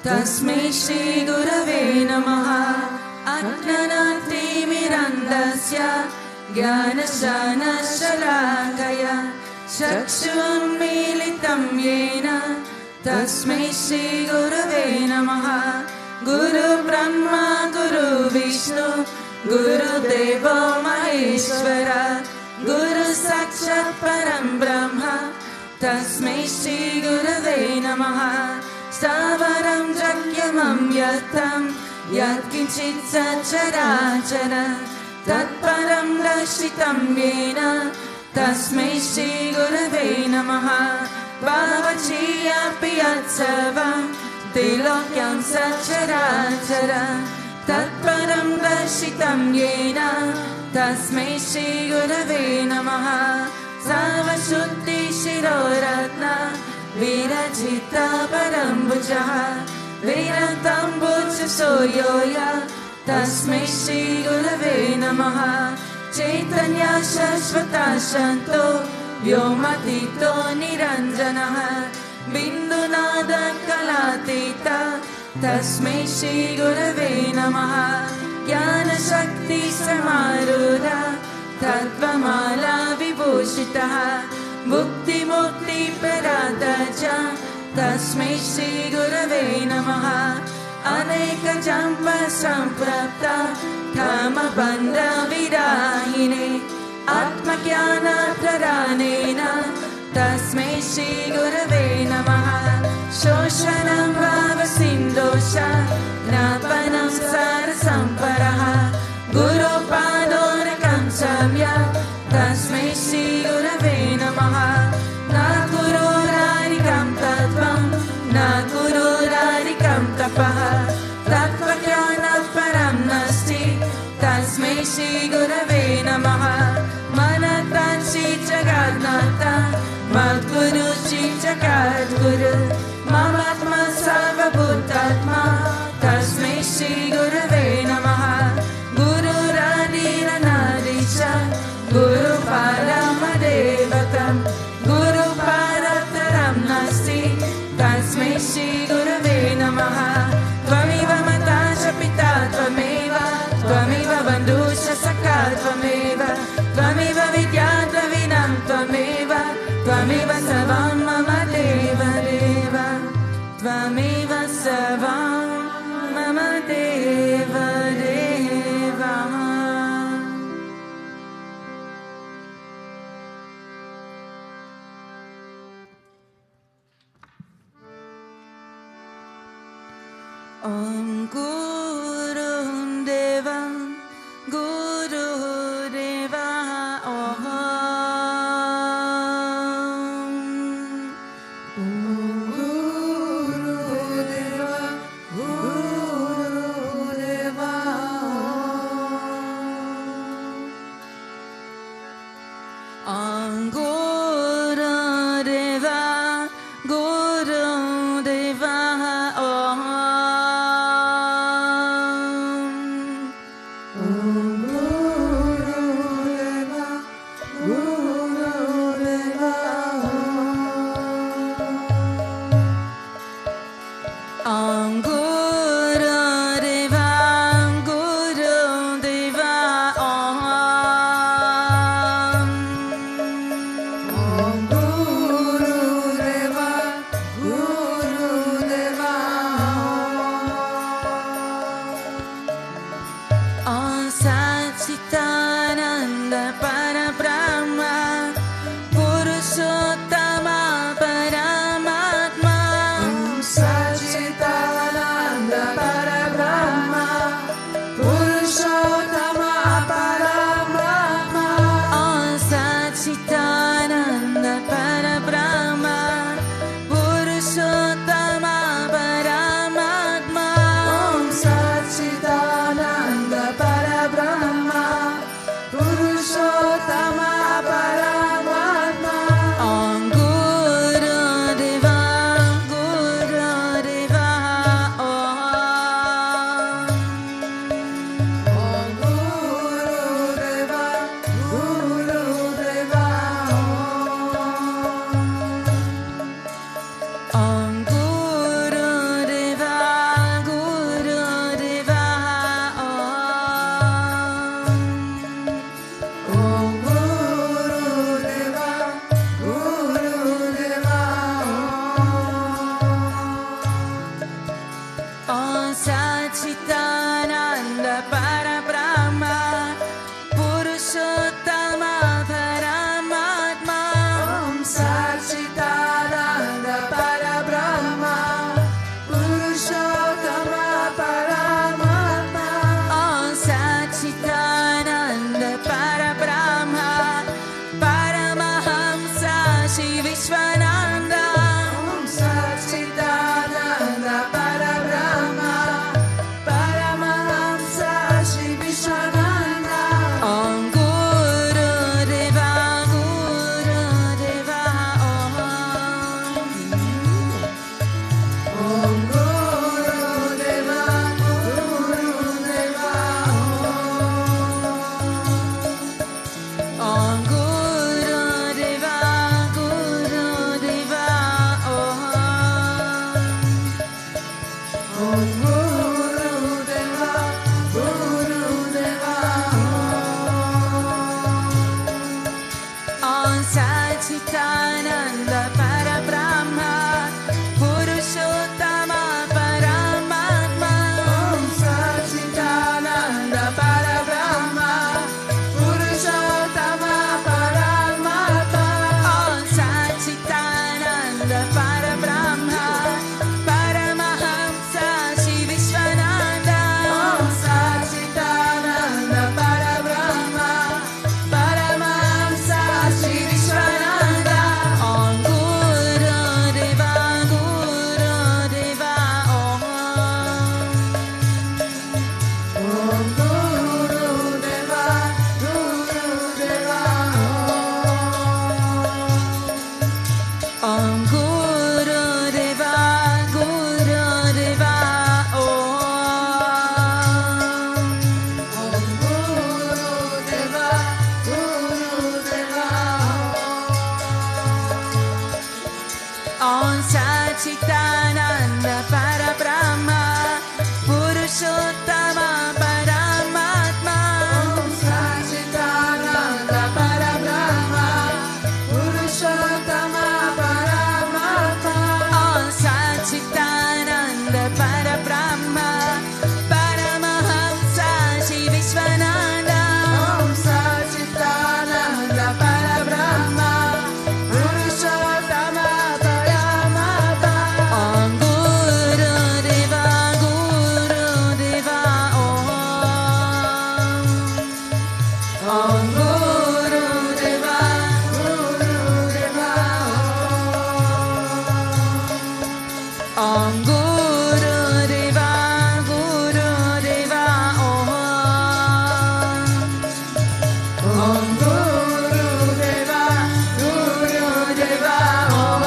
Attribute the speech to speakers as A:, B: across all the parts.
A: Tasmai Shri Gurave Namaha Ajnanati Mirandasya Jnanashana Shalakaya Chakshun Militam Yena Tasmai Shri Gurave Namaha Guru Brahma Guru Vishnu Guru Deva Maheshwara Guru Sakshat Param Brahma Tasmai Shri Gurave Namaha Stavaram Jakyamam Yatam Yatkinchit Sachara Tatparam Dashitam Yena Tasmai Shri Gurave Namaha Bhavachiya Piyatsavam Tilokyam Sachara Tatparam Dashitam Yena Tasmai Shri Gurave Namaha Savashuddhi Shiroratna Virajita Parambujaha Virantambuja Soyoya Tasmai Shri Gurave Namaha Chaitanya Shashvata Shanto Vyomatito Niranjanaha Bindunada Kalatita Tasmai Shri Gurave Namaha Jnana Shakti Samarudha Tattvamala Vibhushitaha Bhukti Mukti Paradaja Tasmai Shri Gurave Namaha Aneka Jampa Samprapta Kama Bandha Virahine Atma Jnana Dharanena Tasmai Shri Gurave Namaha Shoshanam Bhava Sindosha Napanam Sara Samparaha Guru Padonakam Samya Tasmai Shri Gurave Namaha Na Guru Rarikam Tattvam Na Guru Rarikam Tapaha Tattva Jnana Param Nasti Tasmai Shri Gurave Namaha Manatan Shri Jagadnata Madguru Shri Jagadguru Mamatma Sarva Bhutatma Tasmai Shri Gurave Namaha Guru Radira Narisha Guru Paramadevatam Guru Parataram Nasti Tasmai Shri Gurave Namaha Tvamiva Matasha Pita Tvameva Tvamiva Bandhusha Sakha Tvameva Tvamiva Vidya Dvavinam Tvameva Tvamiva Savam Mama Deva Deva Tvamiva Savam Mama Deva Deva Om Guru Deva Guru Deva Om Guru Deva Guru Deva Om Guru Deva Guru Deva Om Om Guru Deva, Guru Deva, Om. Om Guru Deva, Guru Deva, Om.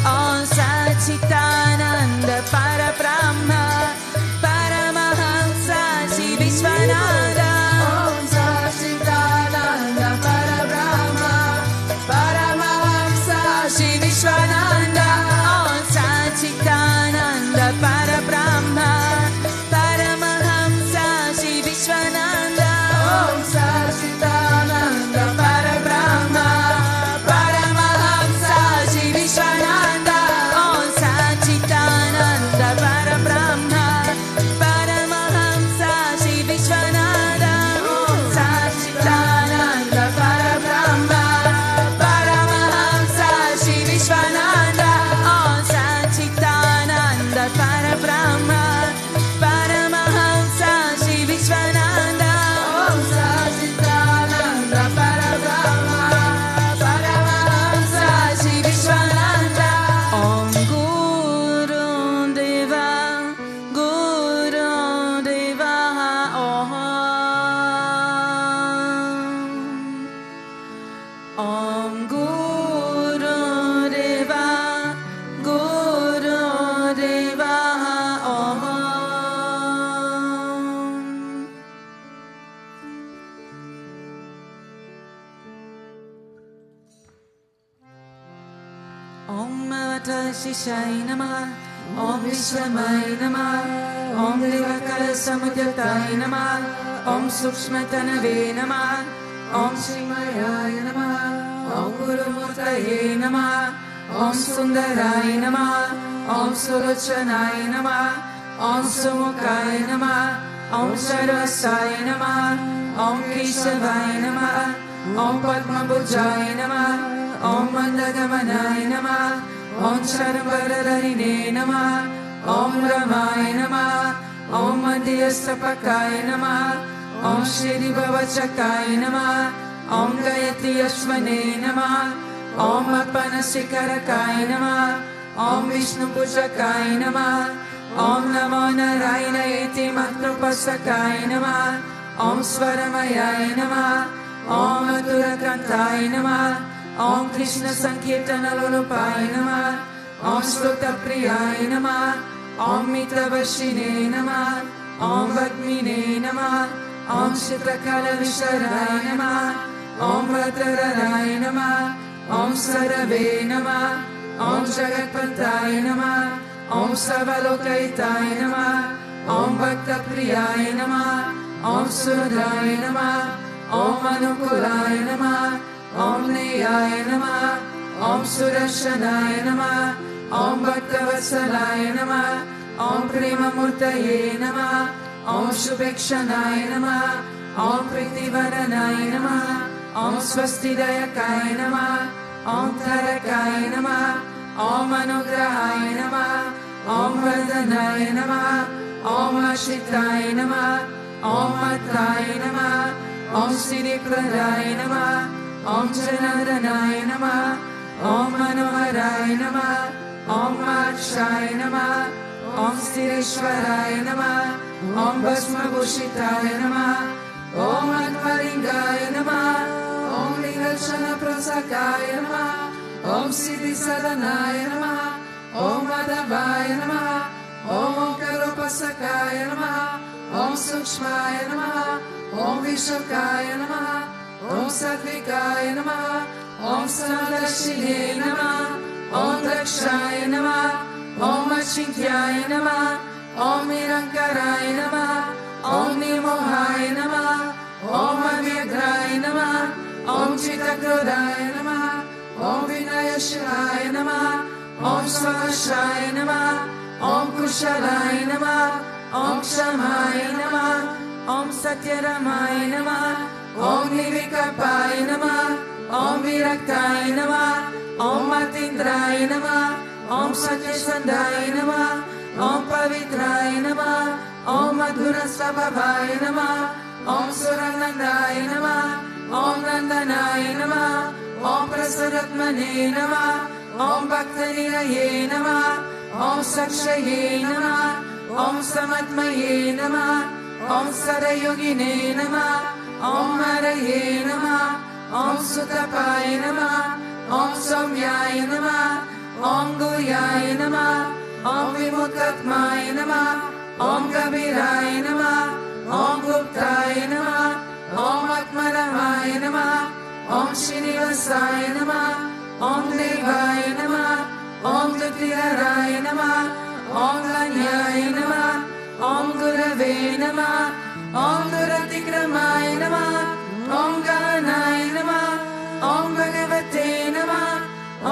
A: Om Satchitananda Parabrahma, Paramahamsa Sri Vishwananda. Om Satchitananda Parabrahma, Paramahamsa Sri Vishwananda. Om Satchitananda Parabrahma, Paramahamsa Sri Vishwananda. Om Satchitananda Parabrahma, Paramahamsa Sri Vishwananda. Om Satchitananda Parabrahma, Paramahamsa Sri Vishwananda. Om Satchitananda Parabrahma, Paramahamsa Sri Vishwananda. Om Satchitananda Parabrahma, Paramahamsa Sri Vishwananda. Om Satchitananda Parabrahma, Paramahamsa Sri Vishwananda. Om Guru Deva, Guru Deva, Om. Om Guru Deva, Guru Deva, Om. Om Mata Shishai Namah, Om Vishwamai Namah, Om Divakala Samudyatai Namah, Om Sukshmatanave Namah, Om Shrimayaya Namah, Om Guru Murtaye Namah, Om Sundarai Namah, Om Sulochanaye Namah, Om Sumukhaye Namah, Om Sarvasai Namah, Om Keshavai Namah, Om Padmabhujaye Namah, Om Mandagamanay Namah, Om Charambararine Namah, Om Ramay Namah, Om Madhyastapakay Namah, Om Shri Bhavachakay Namah, Om Gayatri Ashwane Namah, Om Apanasikarakai Namah, Om Vishnu Pujakai Namah, Om Namo Narayana Iti Matrupasakai Namah, Om Swaramayay Namah, Om Aturakantai Namah, Om Krishna Sankirtana Lolupay Namah, Om Shruta Priyay Namah, Om Mitavashine Namah, Om Vagmine Namah, Om Shitrakala Visharay Namah, Om Vatararay Namah, Om Sarave Namah, Om Jagatpatay Namah, Om Savalokaitai Namah, Om Bhakta Priyay Namah, Om Sudhay Namah, Om Anukulay Namah, Om Niyay Namah, Om Surashanay Namah, Om Bhaktavasalay Namah, Om Prema Murtaye Namah, Om Shubhekshanay Namah, Om Pritivaranay Namah, Om Swastidayakay Namah, Om Tarakay Namah, Om Anugrahay Namah, Om Vardanay Namah, Om Ashitay Namah, Om Matay Namah, Om Siripraday Namah, Om Janaranay Namah, Om Manoharay Namah, Om Akshay Namah, Om Stireshwaray Namah, Om Bhasmabhushitay Namah, Om Atmaringay Namah, Om Nirashana Prasakay Namah, Om Siddhi Sadanay Namah, Om Madhavay Namah, Om Karopasakay Namah, Om Sukshmay Namah, Om Vishakay Namah, Om Satvikay Namah, Om Samadashine Namah, Om Dakshay Namah, Om Achintyay Namah, Om Nirankaray Namah, Om Nirmohay Namah, Om Avyagray Namah, Om Chitakrodaya Namah, Om Vinayashivaya Namah, Om Svashay Namah, Om Kushalay Namah, Om Kshamay Namah, Om Satyaramay Namah, Om Nivikapay Namah, Om Viraktaay Namah, Om Matindray Namah, Om Satyasandhay Namah, Om Pavitray Namah, Om Madhurasvabhavay Namah, Om Surananday Namah, Om Nandanay Namah, Om Prasaratmane Namah, Om Bhaktanilaye Namah, Om Sakshaye Namah, Om Samatmaye Namah, Om Sadayogine Namah, Om Haraye Namah, Om Sutapaye Namah, Om Somyaye Namah, Om Guyaye Namah, Om Vimutatmaye Namah, Om Kabiraye Namah, Om Guptaye Namah, Om Atmaramaye Namah, Om Shrinivasaye Namah, Om Devaye Namah, Om Dutiraye Namah, Om Ganyaye Namah, Om Gurave Namah, Om Duratikramaye Namah, Om Ganaye Namah, Om Bhagavate Namah,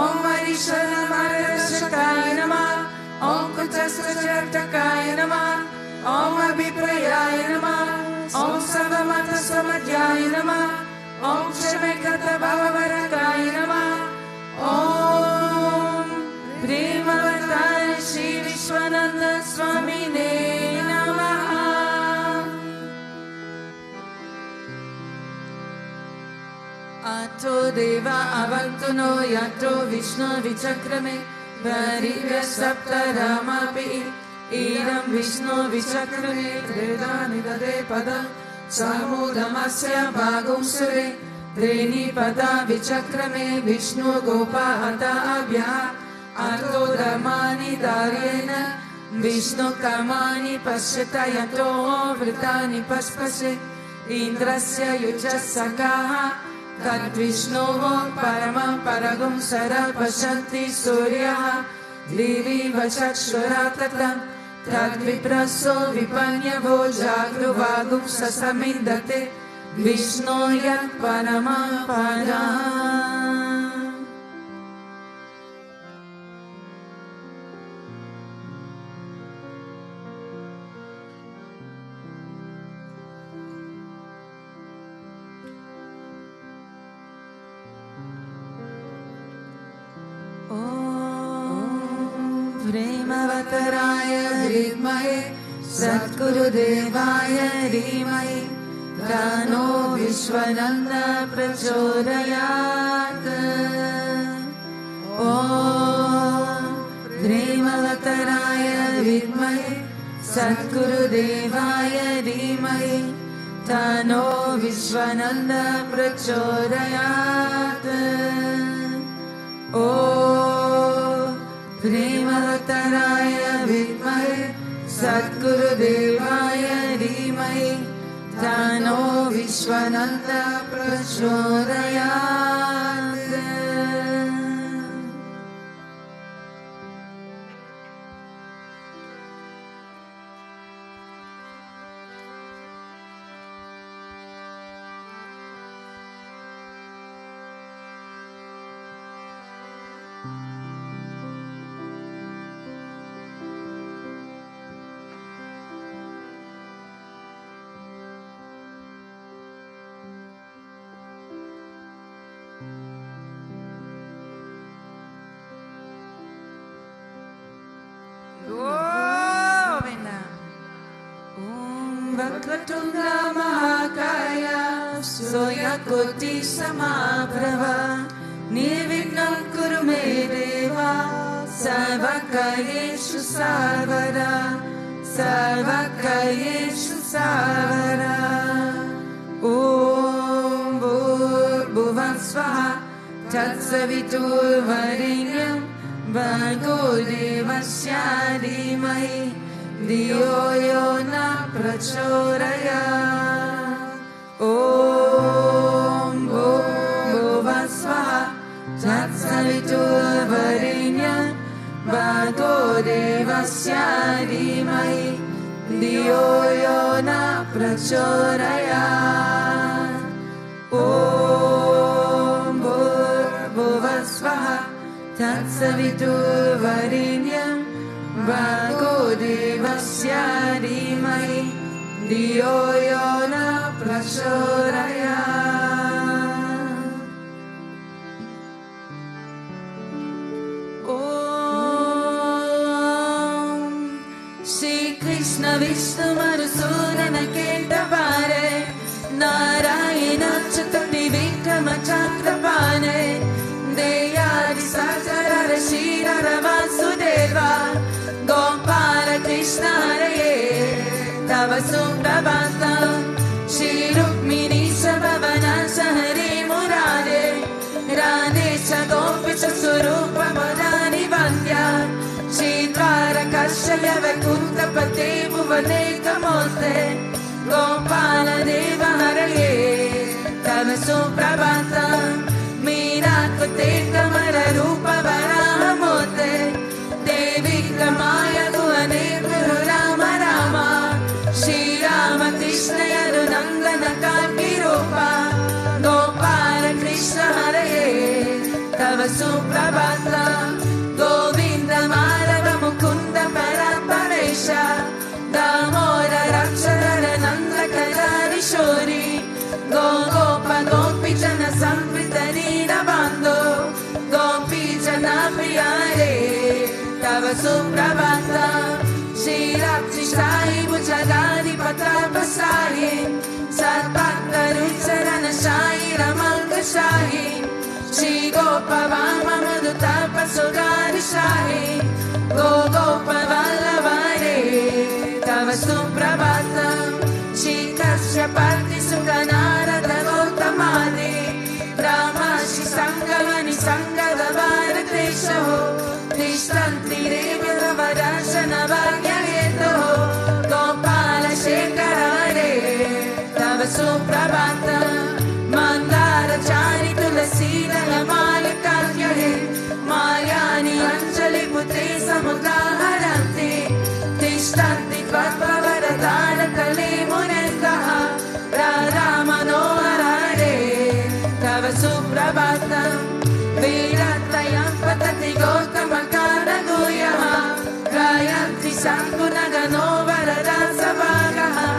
A: Om Varishwaramarashakaye Namah, Om Kutasrajartakaye Namah, Om Abhiprayaye Namah, Om Savamata Samadhyaye Namah, Om Shamekata Bhavavarakaye Namah, Om Premavataya Sri Vishwananda Swami Namah. Ato Deva Avantuno Yato Vishnu Vichakrame Varivya Sapta Ramapi Idam Vishnu Vichakrame Vedani Dade Padam Samudamasya Bhagum Sure Treni Pada Vichakrame Vishnu Gopa Hata Abhya Ato Dharmani Daryena Vishnu Karmani Pashyata Yato Vritani Paspase Indrasya Yuchasakaha Tad Vishnovo Paramam Paragum Sara Pashanti Suryaha Divi Vachakshuratatam Tad Vipraso Vipanyavo Jagruvagum Sasamindate Vishnoyat Paramam Param. Premavattaraya Vidmahe Satgurudevaya Dhimahi Tano Vishwananda Prachodayat. Om Premavattaraya Vidmahe Satgurudevaya Dhimahi Tano Vishwananda Prachodayat. Om Premavattaraya Vidmahe Satgurudevaya Dhimahi Tano Vishwananda Prachodayat. Vakratunda Mahakaya Soyakoti Samaprava Nirvignam Kuru Me Deva Sarvakayeshu Sarvada Sarvakayeshu Sarvada. Om Bhurбhuvah Swaha Tatsavitur Varenyam Bhargo Devasya Dhimahi Diyo Yona Prachodayat. Om Bhurбhuvah Swaha Tatsavitur Varenyam Bhargo Devasya Dhimahi Diyo Yona Prachodayat. Om Bhurбhuvah Swaha Tatsavitur Varenyam Bhargo Devasya Dhimahi Diyo Yona Prachodayat. Om Shri Krishna Vishnu Madhusudana Ketavare Narayana Chaturthi Vikrama Chakrapane Deyadi Sajarara Shira Vasudeva Gopala Krishna Hare Tava Suprabhatam Shri Rukmini Sabhavana Hare Murare Radesha Gopisha Surupa Madani Vandya Shri Dvarakashaya Vaikuntha Pate Bhuvane Kamote Gopala Deva Hare Tava Suprabhatam Mirakute Kamara Rupa Varahamote Devi Kamaya Bhuvane Guru Rama Rama Shri Rama Krishna Yadunangana Kalpi Rupa Gopala Krishna Hare Tava Suprabhatam Govinda Madhava Mukunda Paraparesha Damodara Rakshadara Nanda Kadari Shori Gopa Gopi Jana Sampritarina Bando Gopi Jana Priyare Tava Suprabhatam Shri Rapti Sai Bhujagadi Patapa Sai Sarpata Rucharana Sai Ramanga Sai Shri Gopa Vama Madhutapa Sugari Sai Gopa Vallavare Tava Suprabhatam Shri Kashyapati Sukanara Dagotamadi Brahmashi Sanghavani Sangada Bharatesho Tishtanti Revya Varashana Bhagyayeto Gopala Shekarare Tava Suprabhatam Mandara Chari Tulasida Lamala Kalyahe Mayani Anjali Putre Samudaharanti Tishtanti Tvatva Varadana Kale Munendaha Radha Manoharare Tava Suprabhatam Viratayam Patati Gotama Kana Guyaha Gayanti Sangunagano Varada Savagaha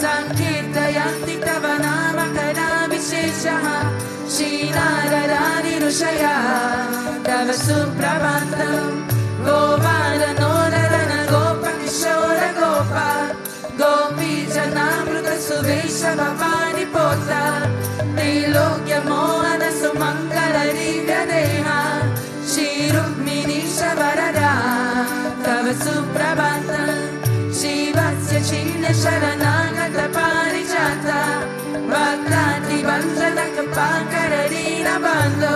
A: Sankirtayanti Tava Nama Kana Visheshaha Shri Nararani Rushaya Tava Suprabhatam Govana Nodharana Gopa Kishora Gopa Gopi Janamruta Suvesha Bhavani Pota Trilokya Mohana Sumangala Divya Deha Shri Rukmini Shavarada Tava Suprabhatam Shri Vatsya Chinna Sharanagata Parijata Bhakrati Vanjana Kapankararina Bando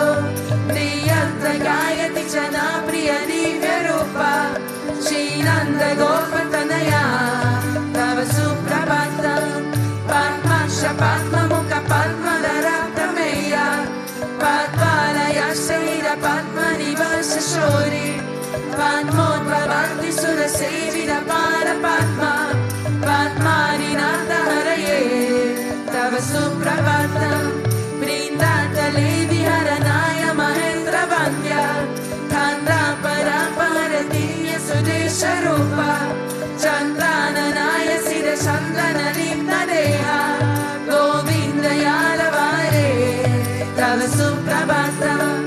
A: Priyanta Gayati Jana Priya Divya Rupa Shri Nanda Gopatanaya Tava Suprabhatam Padma Padma Mukha Padma Dharakameya Padmalaya Shira Padma Nivasa Shori Padmodvavanti Sura Sevira Para Padma Padmani Nanda Haraye Tava Suprabhatam Vrindata Levi Haranaya Mahendra Vandya Khandra Paraparatiya Sudesha Rupa Chandrananaya Sira Chandana Limna Deha Govinda Yalavare Tava Suprabhatam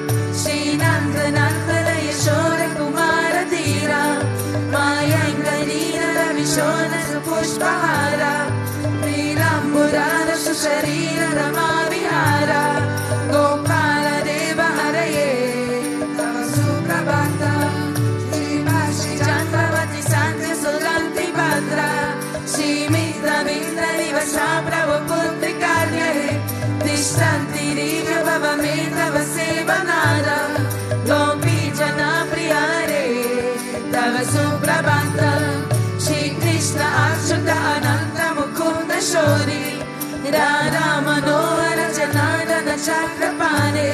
A: Shri Nanda Nandana Yashora Kumara Dhira Maya Ingarina Ravishona Pushpahara Nilamburana Susharira Rama Vihara Gopala Deva Haraye Tava Suprabhatam Shri Bhashi Chandravati Santya Sulanti Bhadra Shri Mitra Vinda Nivasa Prabhu Putri Karyahe Tishtanti Rivya Bhavameta Vasevanara Gopi Jana Priyare Tava Suprabhatam Shri Krishna Achyuta Ananta Mukunda Shori Radha Manohara Janardana Chakrapane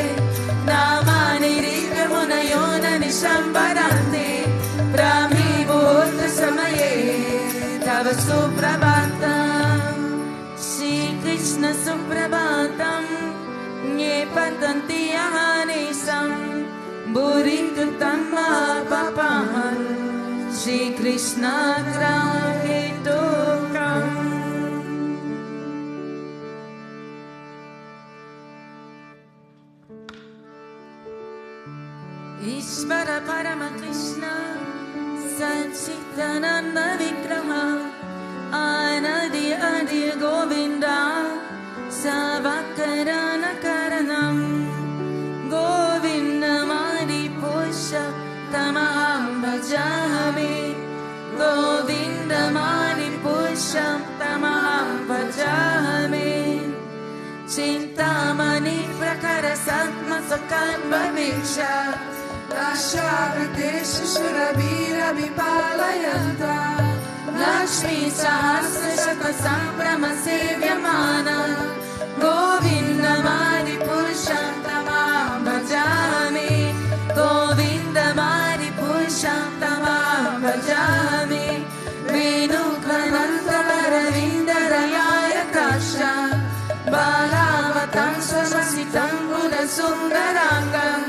A: Namani Rivya Munayona Nishambarante Brahmi Bhutta Samaye Tava Suprabhatam Shri Krishna Suprabhatam Nye Patanti Ahanisam Burikutam Mahapapahan Shri Krishna Grahitokam Ishvara Parama Krishna Satchitananda Vigraha Anadi Adi Govinda Savakarana Karanam Govinda Mari Pusha tamaham bhajami. Govindamani purusham tamaham bhajami. Chintamani prakara satma sakadva viksha. Dashavrateshu shurabhira vipalayanta. Lakshmi sahasra shata sambrama sevyamana. Govindamani purusham tamaham bhajami. Govindamani purusham tamaham bhajami. Venukhananta varavindharayaya kasha. Balavatam swamasitam buddha sundarangam.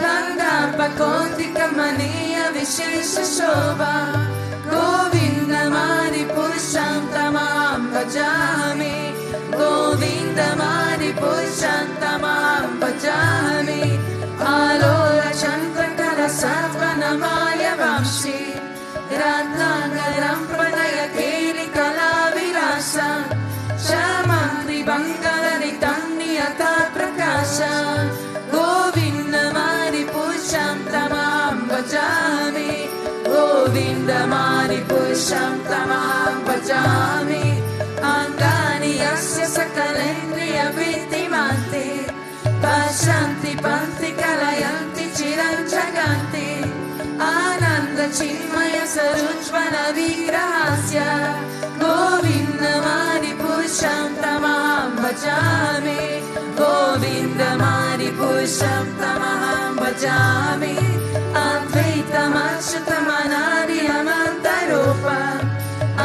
A: Kandapakonti kamaniya vishesha shobha. Govindamani purusham tamaham bhajami. Govindamani purusham tamaham bhajami. Alola chandrakala satvanamaya vamshi. Ratnagaram pradaya keri kalavirasa. Shamantri bangalaritam niyata prakasha. Govindamani purusham tamaham bhajami. Govindamani purusham tamaham bhajami. Angani yasya sakalendriya vittimanti. Pashanti panti kalayanti chiranjaganti. Ananda chinmaya sarujvana vigrahasya. Govindamani purusham tamaham bhajami. Govindamani purusham tamaham bhajami. Advaitam achyutam anadiyam antarupa.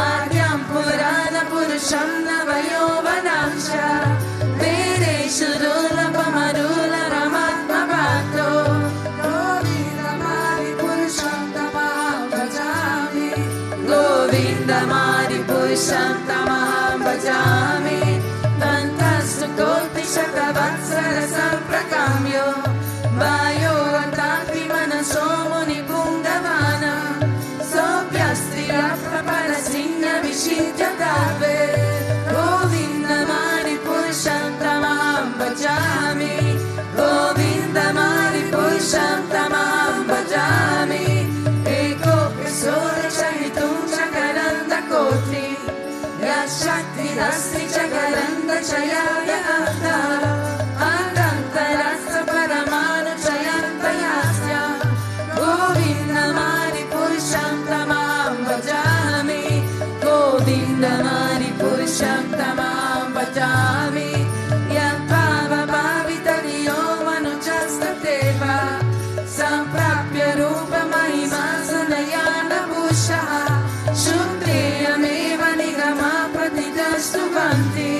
A: Adyam purana purusham navayovanamsha. Vedeshu durlabham adulamatma bhakto. Govindamani purusham tamaham bhajami. Govindamani purusham tamaham bhajami. Tantastu koti shakavatsara samprakamyo. Vayo antapi manaso muni pungavana. Sopyastri apapara singha vishitya dave. Govindamani purusham tamaham bhajami. Govindamani purusham tamaham bhajami. Eko pesore chahitum chakaranda koti. Yashakti dasti chakaranda chayaya anta. Anantarasa paramanu chayanta yasya. Govindamani purusham tamaham bhajami. Govindamani purusham tamaham bhajami. Yatpava bhavitaniyo manuchastateva. Samprapya rupa mahima sanayana bhushaha. Shudriyameva nigama pratitastuvanti.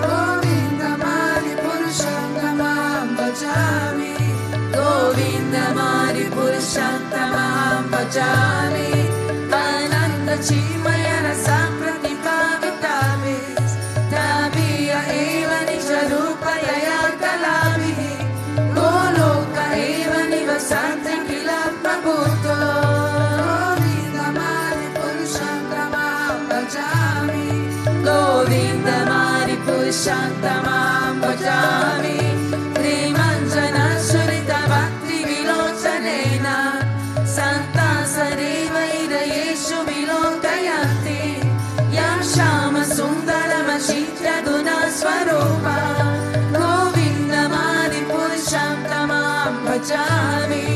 A: Govindamani purusham tamaham bhajami. Govindamani purusham tamaham bhajami. Ananda chimaya rasa pratipavitavis. Tabiya eva nija rupaya yakalavihi. Goloka eva nivasanti kilapma bhutto. Govindamani purusham tamaham bhajami. Govindamani purusham tamaham bhajami. Trimanjana surita bhakti vilochanena. Santa sareva idayeshu vilokayanti. Yam shama sundarama shitya guna swarupa. Govindamani purusham tamaham bhajami.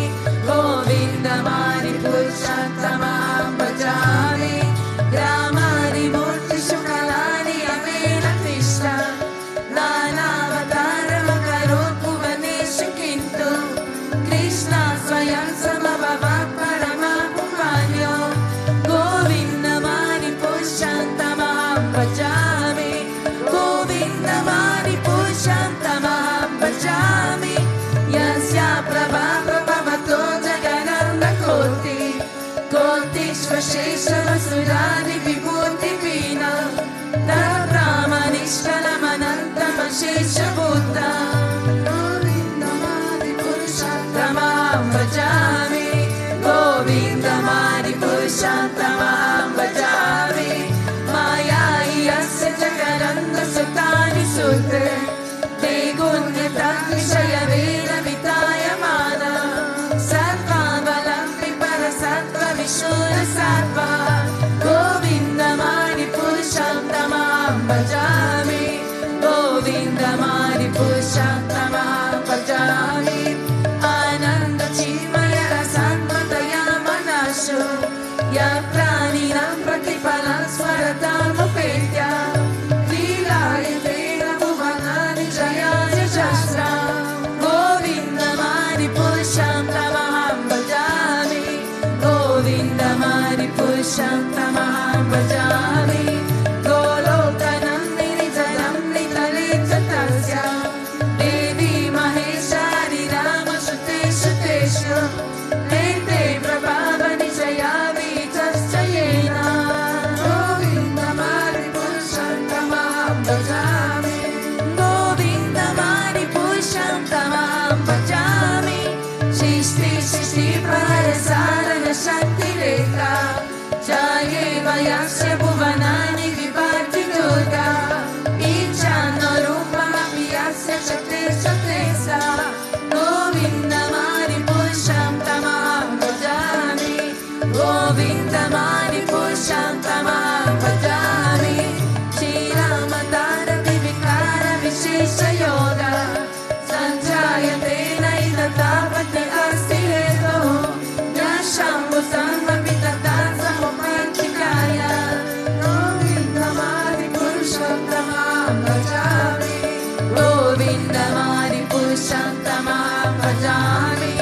A: Govindamani purusham tamaham bhajami. Gramani murti shukalani amena krishna. Nanavatarama karot bhuvaneshu kintu. Krishna swayam samabhava paramahumvanyo. Govindamani purusham tamaham bhajami. Govindamani purusham tamaham bhajami. Yasya prabha prabhavato jagananda koti. Koti svashesha vasudani vibhuti vina. Tabrahmanishkalamanantam ashesha bhuta. Govindamani purusham tamaham bhajami. Govindamani purusham tamaham bhajami. Maya yasya jagananda sutani sute. Degunyata vishaya veda vitaya mana. Sarva balam Shurasattva Govindamani Purushottamam bhajami Govindamani Purushottamam bhajami Ananda Chimaya Rasanmataya Manashu Yapranina Pratipalam Swaratam Upetya Vilayatena Bhuvanani Jayaya Shastra Govindamani Purushottamam bhajami Govindamani Purushottamam bhajami Golokanam Nirijanam Nitalichatasya Devi Maheshari Rama Shute Shuteshu Nete Prabhava Nijaya Vichaschayena Govindamani Purushottamam bhajami Govindamani Purushottamam bhajami Shishti Shishti Parasarana Shakti Rekha Jaye Vayasya Bhuvanani Vibhati Durga Ichano Rupamapi Yasya Shakti Shaktesa Govindamani Purushottamam bhajami Govindamani Purushottamam bhajami Shri Ramadana Divikara Vishesha Yoga Sanjayate Naidhatapati Asti Heto Yashambhu Samapitata Samuprantikaya Govindamani Purushottamam bhajami Govindamani Purushottamam bhajami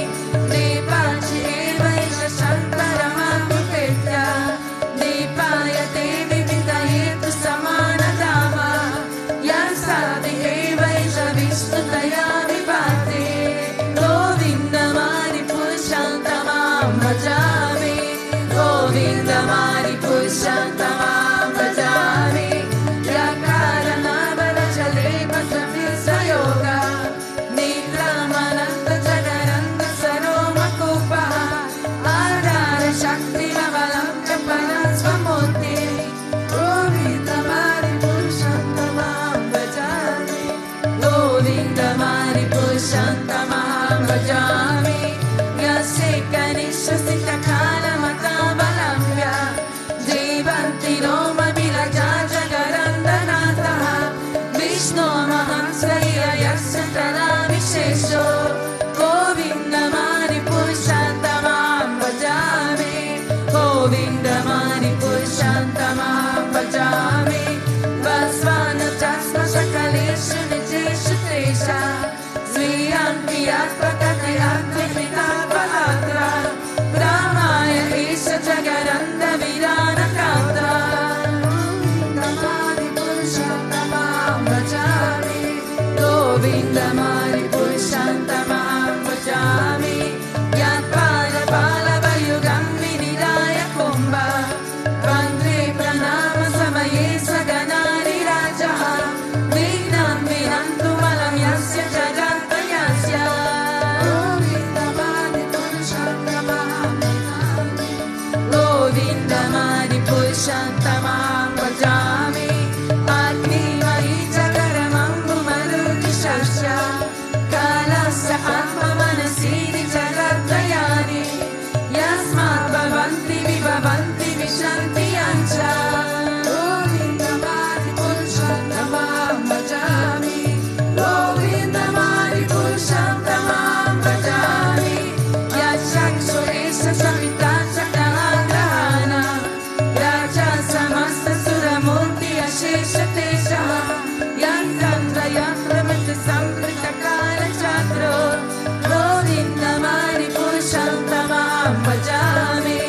A: Depachi eva isha Shantaramapupetya Depaya Devi Vitayetu Samanadama Yasavi eva isha Vishnutaya Vibhate Govindamani Purushottamam bhajami Govindamani Purushottamam bhajami Yakarana Balachale Pasavisa Yoga Nidramananda Jagaranda Saroma Kupa Adara Shakti Mavalam Kapana Swamurti Govindamani Purushottamam bhajami Govindamani Purushottamam bhajami Yase Kanisha Sita Kala Mata Balamya Devanti Roma Vilaja Jagaranda Nata Vishnu Mahamsaya Yasya Vishesho Govindamani Purushottamam bhajami Govindamani Purushottamam bhajami Vasvana Jasma Shakaleshu Nijeshu Tresha Sriyanti Atpakate Atmita Palatra Brahmaya Isha Jagaranda Virana Katra Govindamani Purushottamam bhajami Govindamani Purushottamam bhajami Yatpala Pala Vayugam Vinidaya Kumbha Vandre Pranama Samaye Saganari Rajaha Vignam Vinantu Malam Yasya Jagata Yasya Govindamani Purushottamam bhajami Govindamani Purushottamam bhajami Agni Maricha Karamambu Maruti Shasya Kalasya Atma Manasini Jagatayani Yasmat Bhavanti Vibhavanti Vishanti Yancha Govindamani Purushottamam bhajami Govindamani Purushottamam bhajami Yachakshu Esha Samita Chaktagrahana Raja Samasta Suramurti Ashesha Tesha Yantandra Yantramita Samprita Kala Chatro Govindamani Purushottamam bhajami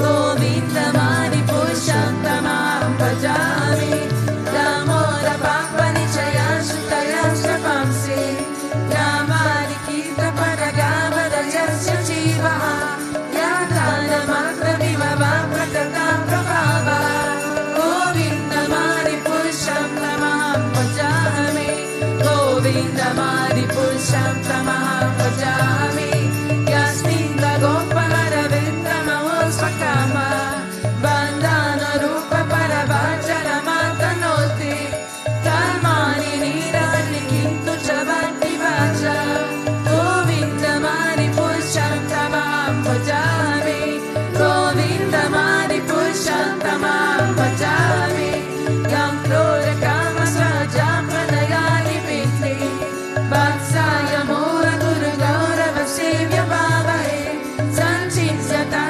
A: Govindamani Purushottamam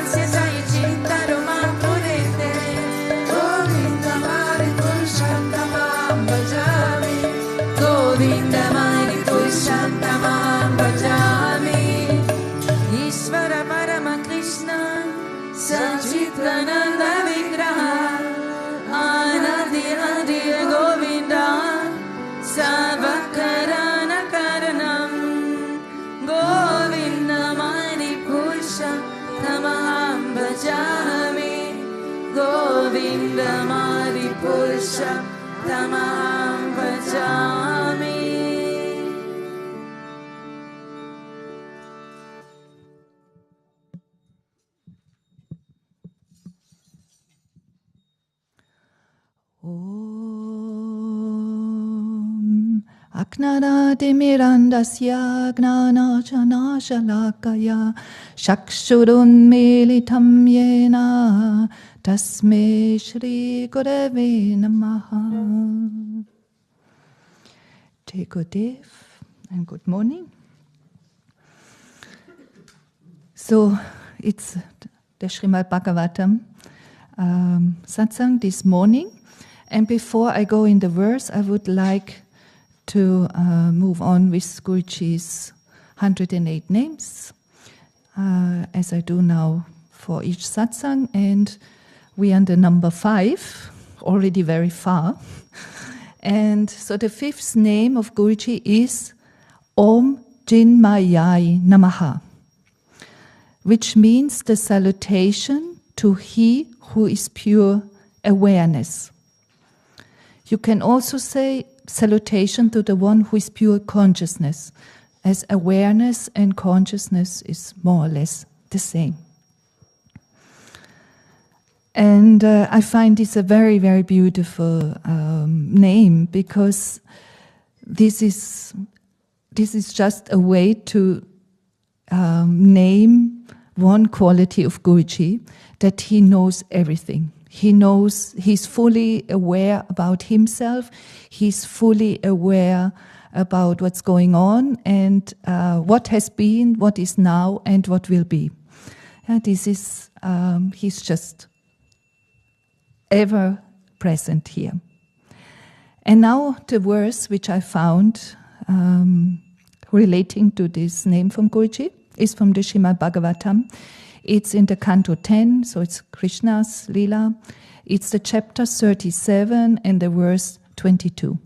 A: Dasya Sai Chitta Roma Purete Govinda Mari Purushantamam Bhajami Govinda Mari Purushantamam Bhajami Ishvara Parama Krishna Sachitananda Vigraha Anadi Adi Govinda Savakarana Karanam Govinda Mani Purusha Tamaham Bhajami Govinda Mani Purusha Tamaham Bhajami.
B: Om Aknarati Mirandasya Gnana Chana Shalakaya Shakshurun Militam Yena Tasme Shri Gurave Namaha. Take good day and good morning. So it's the Srimad Bhagavatam satsang this morning. And before I go in the verse, I would like to move on with Guruji's 108 names, as I do now for each satsang. And we are on the number 5, already very far. And so the 5th name of Guruji is Om Jinmayai Namaha, which means the salutation to He who is pure awareness. You can also say salutation to the one who is pure consciousness, as awareness and consciousness is more or less the same. And I find this a very, very beautiful name, because this is just a way to name one quality of Guruji, that he knows everything. He knows, he's fully aware about himself, he's fully aware about what's going on, and what has been, what is now, and what will be. This is, he's just ever present here. And now the verse which I found relating to this name from Guruji is from the Srimad Bhagavatam. It's in the Canto 10, so it's Krishna's Leela. It's the chapter 37 and the verse 22.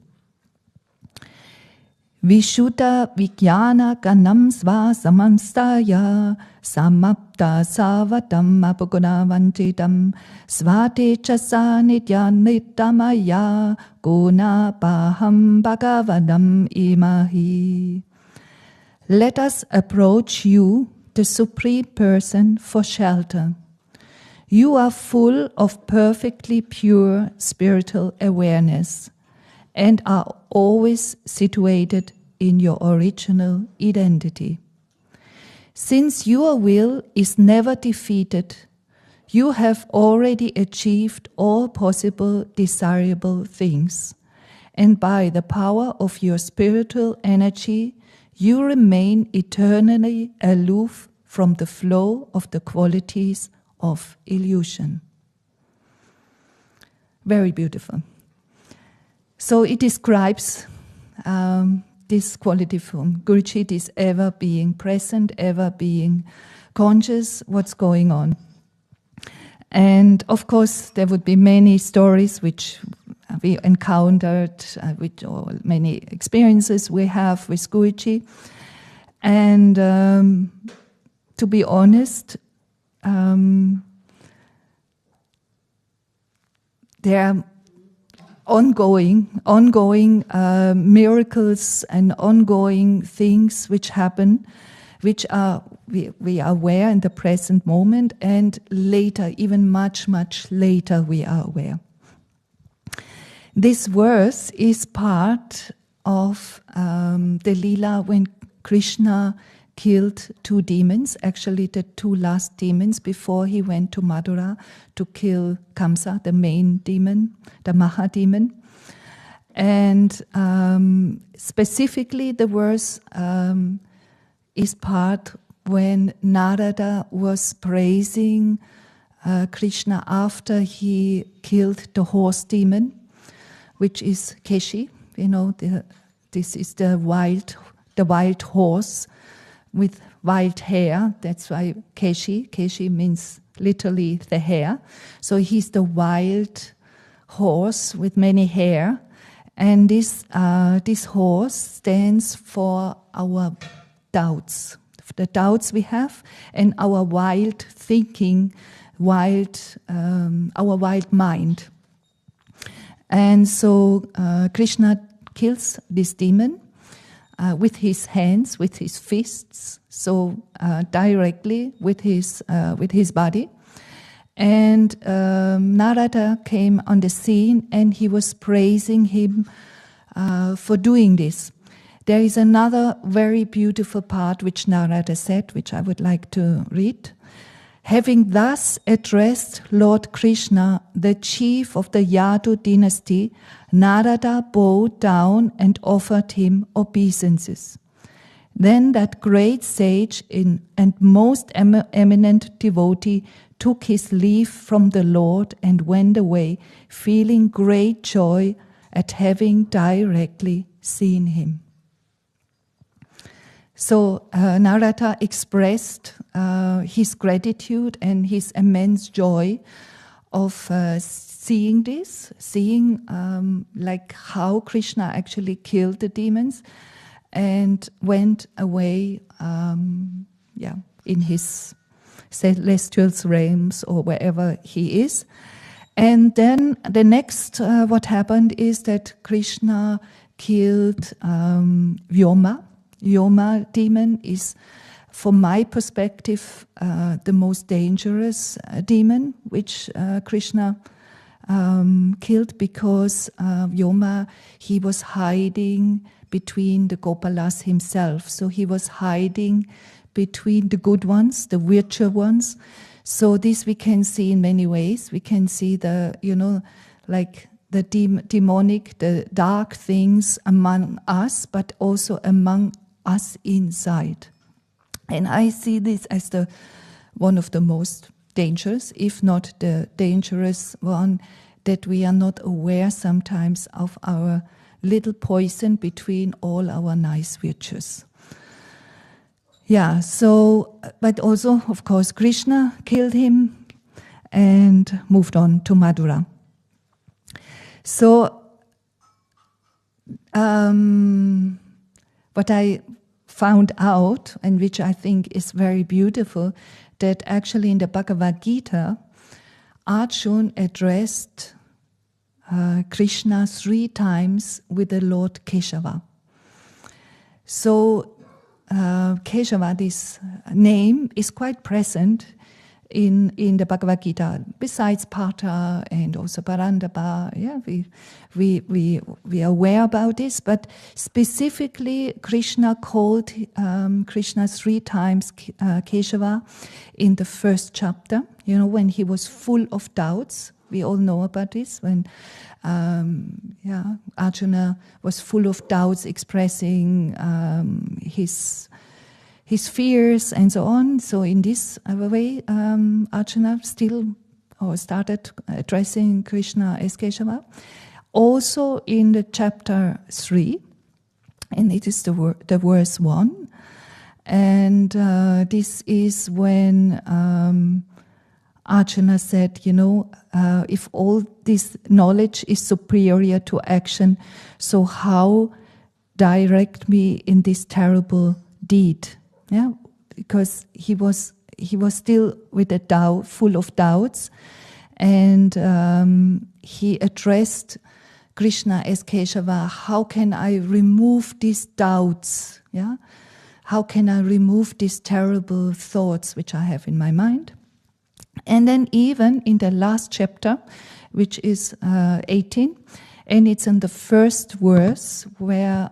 B: Vishuddha Vijnana Ganam Sva Samanstaya Samapta Savatam Apaguna Vanchidam Svatechasa Nityanittamaya Guna Paham Bhagavadam Imahi. Let us approach you, the Supreme Person, for shelter. You are full of perfectly pure spiritual awareness and are always situated in your original identity. Since your will is never defeated, you have already achieved all possible desirable things, and by the power of your spiritual energy, you remain eternally aloof from the flow of the qualities of illusion. Very beautiful. So it describes this quality from Guruji, this ever being present, ever being conscious what's going on. And of course, there would be many stories which we encountered, or many experiences we have with Guruji. And to be honest, there are ongoing miracles and ongoing things which happen, which are we are aware in the present moment, and later, even much, much later, we are aware. This verse is part of the Leela when Krishna killed 2 demons, actually the 2 last demons before he went to Madura to kill Kamsa, the main demon, the Maha demon. And specifically the verse is part when Narada was praising Krishna after he killed the horse demon, which is Keshi. You know, this is the wild horse with wild hair. That's why Keshi. Keshi means literally the hair. So he's the wild horse with many hair. And this horse stands for our doubts, the doubts we have, and our wild thinking, our wild mind. And so Krishna kills this demon with his hands, with his fists, so directly with his body. And Narada came on the scene, and he was praising him for doing this. There is another very beautiful part which Narada said, which I would like to read. Having thus addressed Lord Krishna, the chief of the Yadu dynasty, Narada bowed down and offered him obeisances. Then that great sage and most eminent devotee took his leave from the Lord and went away, feeling great joy at having directly seen him. So Narada expressed his gratitude and his immense joy of seeing this, like how Krishna actually killed the demons, and went away, in his celestial realms or wherever he is. And then the next, what happened is that Krishna killed Vyoma. Vyoma demon is, from my perspective, the most dangerous demon which Krishna killed, because Vyoma, he was hiding between the Gopalas himself. So he was hiding between the good ones, the virtual ones. So this we can see in many ways. We can see the, like the demonic, the dark things among us, but also among us inside. And I see this as one of the most dangerous, if not the dangerous one, that we are not aware sometimes of our little poison between all our nice virtues. Yeah, so, but also, of course, Krishna killed him and moved on to Madura. So, what I found out, and which I think is very beautiful, that actually in the Bhagavad Gita, Arjuna addressed Krishna 3 times with the Lord Keshava. So Keshava, this name, is quite present in the Bhagavad Gita, besides Partha and also Parandapa. Yeah, we are aware about this, but specifically Krishna called Krishna 3 times Keshava in the first chapter, when he was full of doubts. We all know about this, when Arjuna was full of doubts, expressing his fears and so on. So in this way, Arjuna started addressing Krishna as Keshava. Also in the chapter 3, and it is the verse 1, and this is when Arjuna said, if all this knowledge is superior to action, so how direct me in this terrible deed? Yeah, because he was still with a doubt, full of doubts, and he addressed Krishna as Keshava. How can I remove these doubts? Yeah, how can I remove these terrible thoughts which I have in my mind? And then even in the last chapter, which is 18, and it's in the first verse where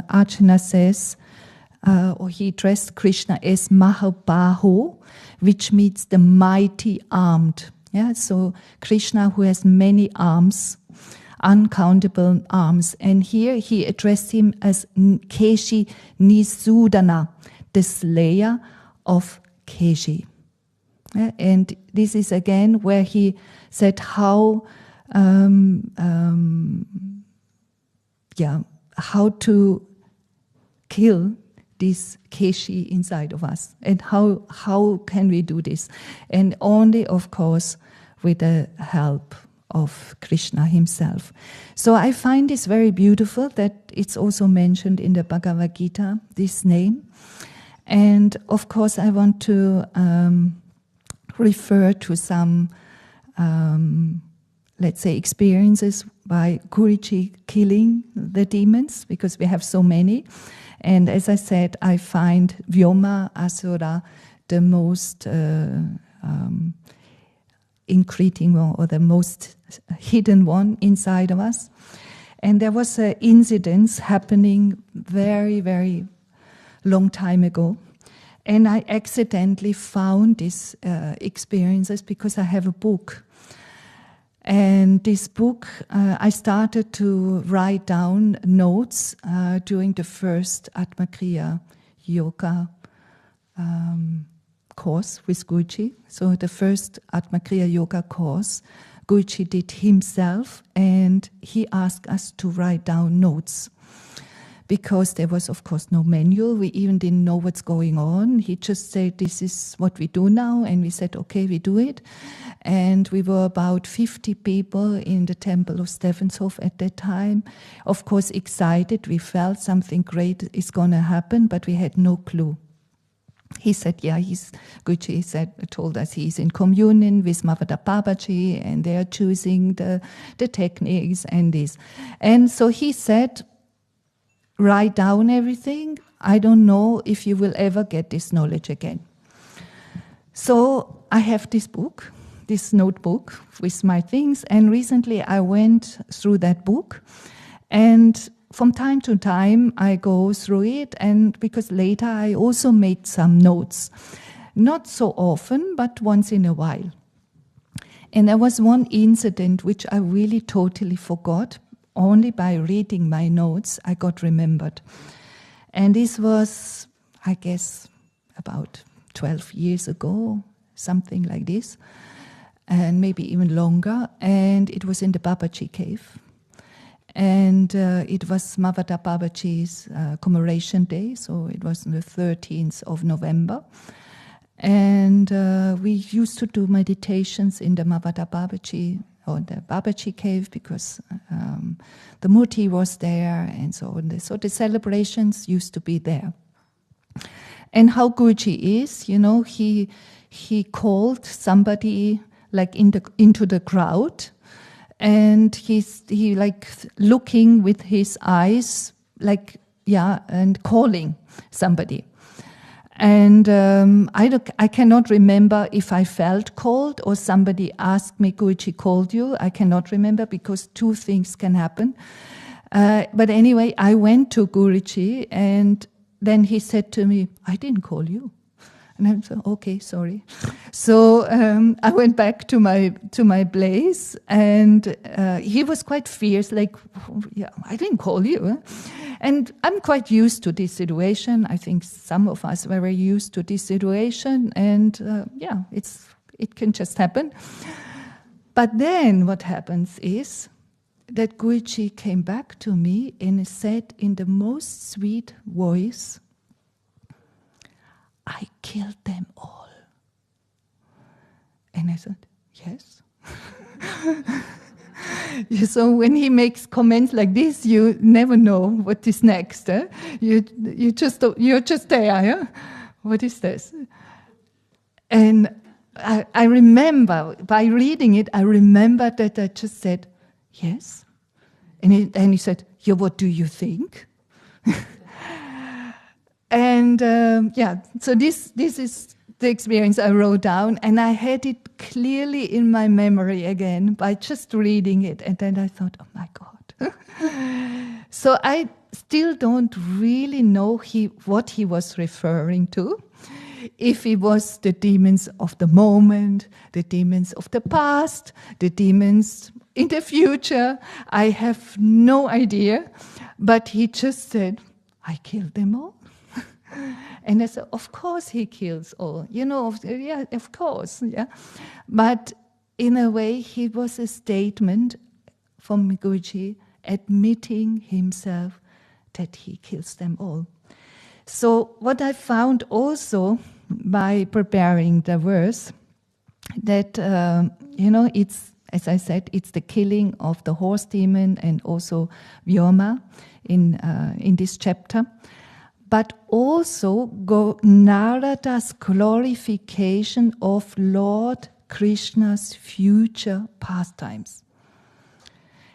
B: Arjuna says, or he addressed Krishna as Mahabaho, which means the mighty armed. Yeah, so Krishna, who has many arms, uncountable arms, and here he addressed him as Keshi Nisudana, the slayer of Keshi. And this is again where he said how to kill this Keshi inside of us, and how can we do this? And only, of course, with the help of Krishna himself. So I find this very beautiful that it's also mentioned in the Bhagavad Gita, this name. And of course I want to refer to some, let's say, experiences by Guruji killing the demons, because we have so many. And as I said, I find Vyoma Asura the most increasing one, or the most hidden one inside of us. And there was an incident happening very, very long time ago. And I accidentally found these experiences because I have a book. And this book, I started to write down notes during the first Atmakriya Yoga course with Guruji. So the first Atmakriya Yoga course, Guruji did himself, and he asked us to write down notes. Because there was, of course, no manual. We even didn't know what's going on. He just said, this is what we do now. And we said, okay, we do it. And we were about 50 people in the temple of Stevenshof at that time. Of course, excited. We felt something great is going to happen, but we had no clue. He said, Guruji told us he's in communion with Mavada Babaji, and they are choosing the techniques and this. And so he said, write down everything. I don't know if you will ever get this knowledge again. So I have this book, this notebook with my things, and recently I went through that book, and from time to time I go through it, and because later I also made some notes. Not so often, but once in a while. And there was one incident which I really totally forgot. Only by reading my notes, I got remembered. And this was, I guess, about 12 years ago, something like this, and maybe even longer. And it was in the Babaji cave. And it was Mavada Babaji's commemoration day, so it was on the 13th of November. And we used to do meditations in the Mavada Babaji, or the Babaji cave, because the Murti was there, and so on. So the celebrations used to be there. And how Guruji is, he called somebody like into the crowd, and he like looking with his eyes, and calling somebody. And I cannot remember if I felt called or somebody asked me, Guruji called you. I cannot remember, because two things can happen. But anyway, I went to Guruji, and then he said to me, I didn't call you. And I said, okay, sorry. So I went back to my place, and he was quite fierce, like, yeah, I didn't call you. And I'm quite used to this situation. I think some of us were very used to this situation, and it can just happen. But then what happens is that Guruji came back to me and said in the most sweet voice, I killed them all. And I said, yes. So when he makes comments like this, you never know what is next. You're just there. Yeah? What is this? And I remember, by reading it, I remember that I just said, yes. And he said, yeah, what do you think? And so this is the experience I wrote down, and I had it clearly in my memory again by just reading it. And then I thought, oh my God. So I still don't really know what he was referring to. If it was the demons of the moment, the demons of the past, the demons in the future, I have no idea. But he just said, I killed them all. And I said, of course he kills all. Yeah, of course. Yeah. But in a way, he was a statement from Guruji admitting himself that he kills them all. So what I found also by preparing the verse, that, it's, as I said, it's the killing of the horse demon and also Vyoma in this chapter. But also Narada's glorification of Lord Krishna's future pastimes.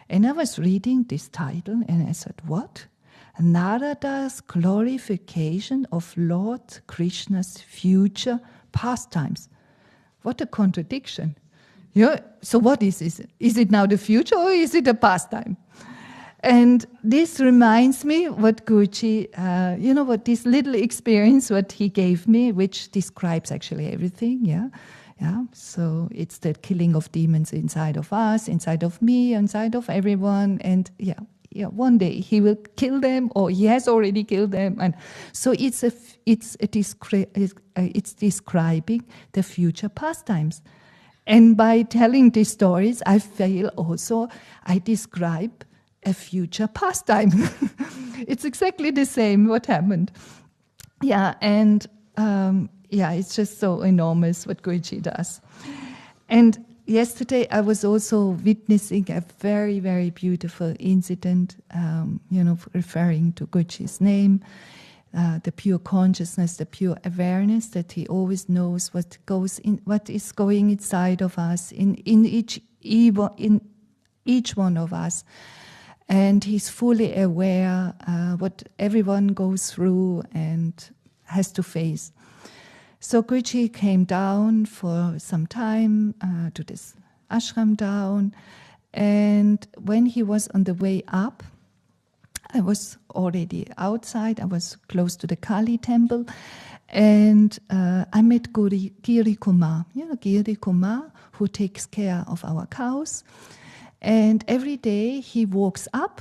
B: And I was reading this title and I said, what? Narada's glorification of Lord Krishna's future pastimes. What a contradiction. Yeah. So what is this? Is it now the future or is it a pastime? And this reminds me what Guruji, what this little experience, what he gave me, which describes actually everything, yeah. So it's the killing of demons inside of us, inside of me, inside of everyone, and one day he will kill them, or he has already killed them, and so it's describing the future pastimes. And by telling these stories, I feel also I describe a future pastime. It's exactly the same what happened. Yeah, and it's just so enormous what Guruji does. And yesterday I was also witnessing a very, very beautiful incident, referring to Guruji's name, the pure consciousness, the pure awareness that he always knows what is going inside of us, in each one of us. And he's fully aware what everyone goes through and has to face. So Guruji came down for some time to this ashram down, and when he was on the way up, I was already outside. I was close to the Kali temple, and I met Giri Kumar. Giri Kumar, who takes care of our cows. And every day he walks up,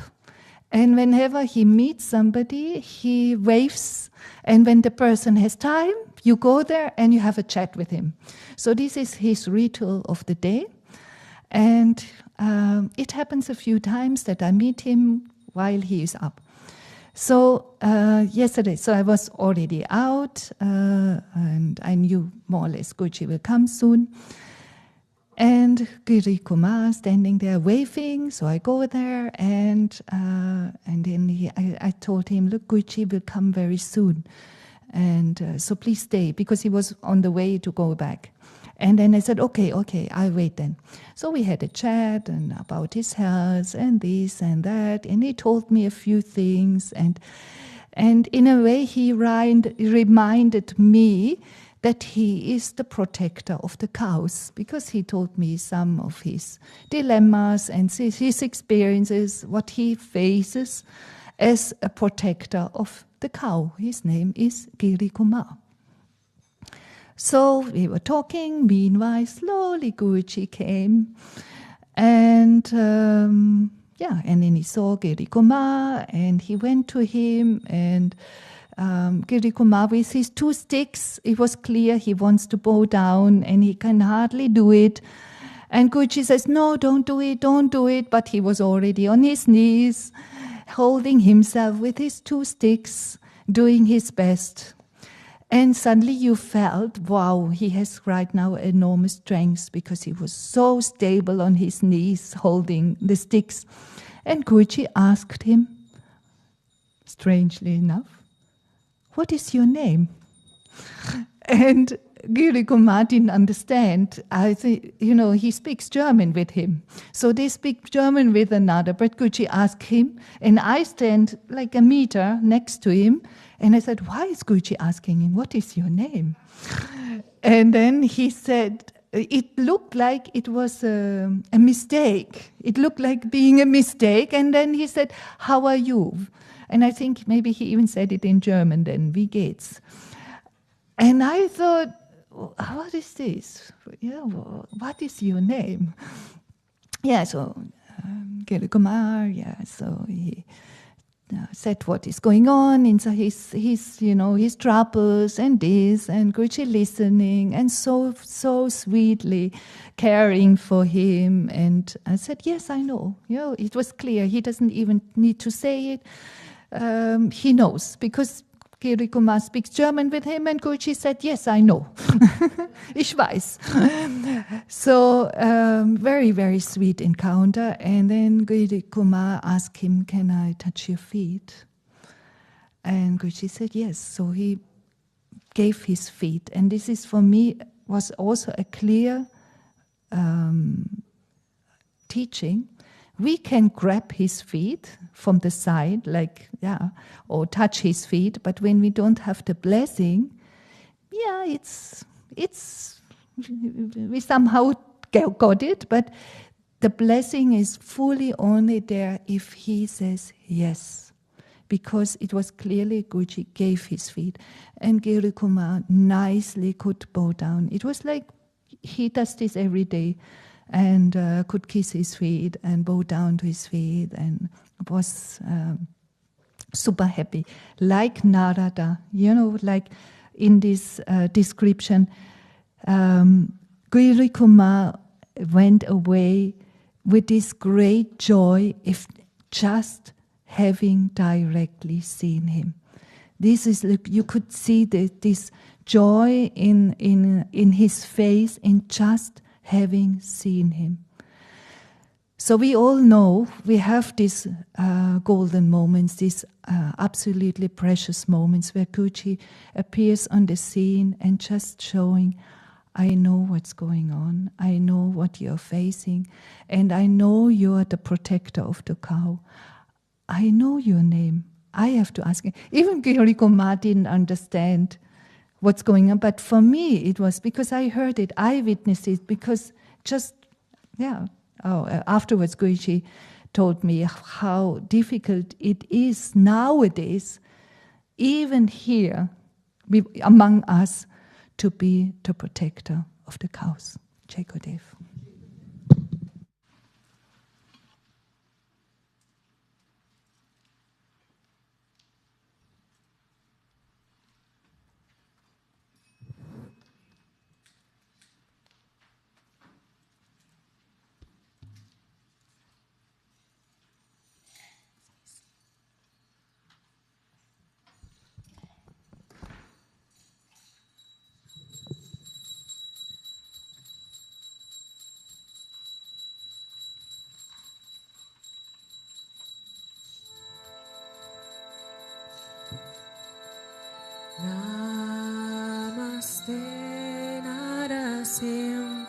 B: and whenever he meets somebody, he waves. And when the person has time, you go there and you have a chat with him. So this is his ritual of the day. And it happens a few times that I meet him while he is up. So yesterday, I was already out, and I knew more or less Guruji will come soon. And Giri Kumar standing there waving, so I go there, and then I told him, look, Guruji will come very soon, and so please stay, because he was on the way to go back. And then I said, okay, I'll wait then. So we had a chat and about his health and this and that, and he told me a few things, and in a way he reminded me that he is the protector of the cows, because he told me some of his dilemmas and his experiences, what he faces as a protector of the cow. His name is Giri Kumar. So we were talking. Meanwhile, slowly Guruji came, and and then he saw Giri Kumar, and he went to him, and Giri Kumar with his 2 sticks, it was clear he wants to bow down, and he can hardly do it. And Guruji says, no, don't do it. But he was already on his knees, holding himself with his 2 sticks, doing his best. And suddenly you felt, wow, he has right now enormous strength, because he was so stable on his knees, holding the sticks. And Guruji asked him, strangely enough, what is your name? And Giri Kumar didn't understand. I think, he speaks German with him. So they speak German with another, but Guruji asked him, and I stand like a meter next to him, and I said, why is Guruji asking him, what is your name? And then he said, it looked like it was a mistake. It looked like being a mistake. And then he said, how are you? And I think maybe he even said it in German then, wie geht's? And I thought, what is this? What is your name? So Giri Kumar, so he said what is going on in his troubles and this, and Guruji listening and so sweetly caring for him. And I said, yes, I know. It was clear. He doesn't even need to say it. He knows, because Giri Kumar speaks German with him, and Guruji said, yes, I know. Ich weiß. So, very, very sweet encounter. And then Giri Kumar asked him, can I touch your feet? And Guruji said, yes. So he gave his feet. And this is, for me, was also a clear teaching. We can grab his feet from the side, or touch his feet, but when we don't have the blessing, we somehow got it, but the blessing is fully only there if he says yes, because it was clearly Guruji gave his feet, and Giri Kumar nicely could bow down. It was like he does this every day, and could kiss his feet and bow down to his feet, and was super happy. Like Narada, like in this description, Giri Kumar went away with this great joy if just having directly seen him. This is, you could see this joy in his face in just having seen him. So we all know we have these golden moments, these absolutely precious moments where Guruji appears on the scene and just showing, I know what's going on, I know what you're facing, and I know you're the protector of the cow. I know your name. I have to ask you. Even Giri Kumar didn't understand what's going on, but for me it was because I heard it, I witnessed it, because afterwards Guruji told me how difficult it is nowadays, even here among us, to be the protector of the cows. Jai Gurudev.
A: Namaste Narasimhaya.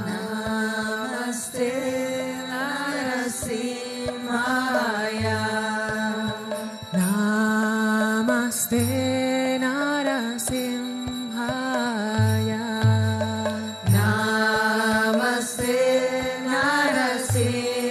A: Namaste Narasimhaya. Namaste Narasimhaya. Namaste Narasimhaya.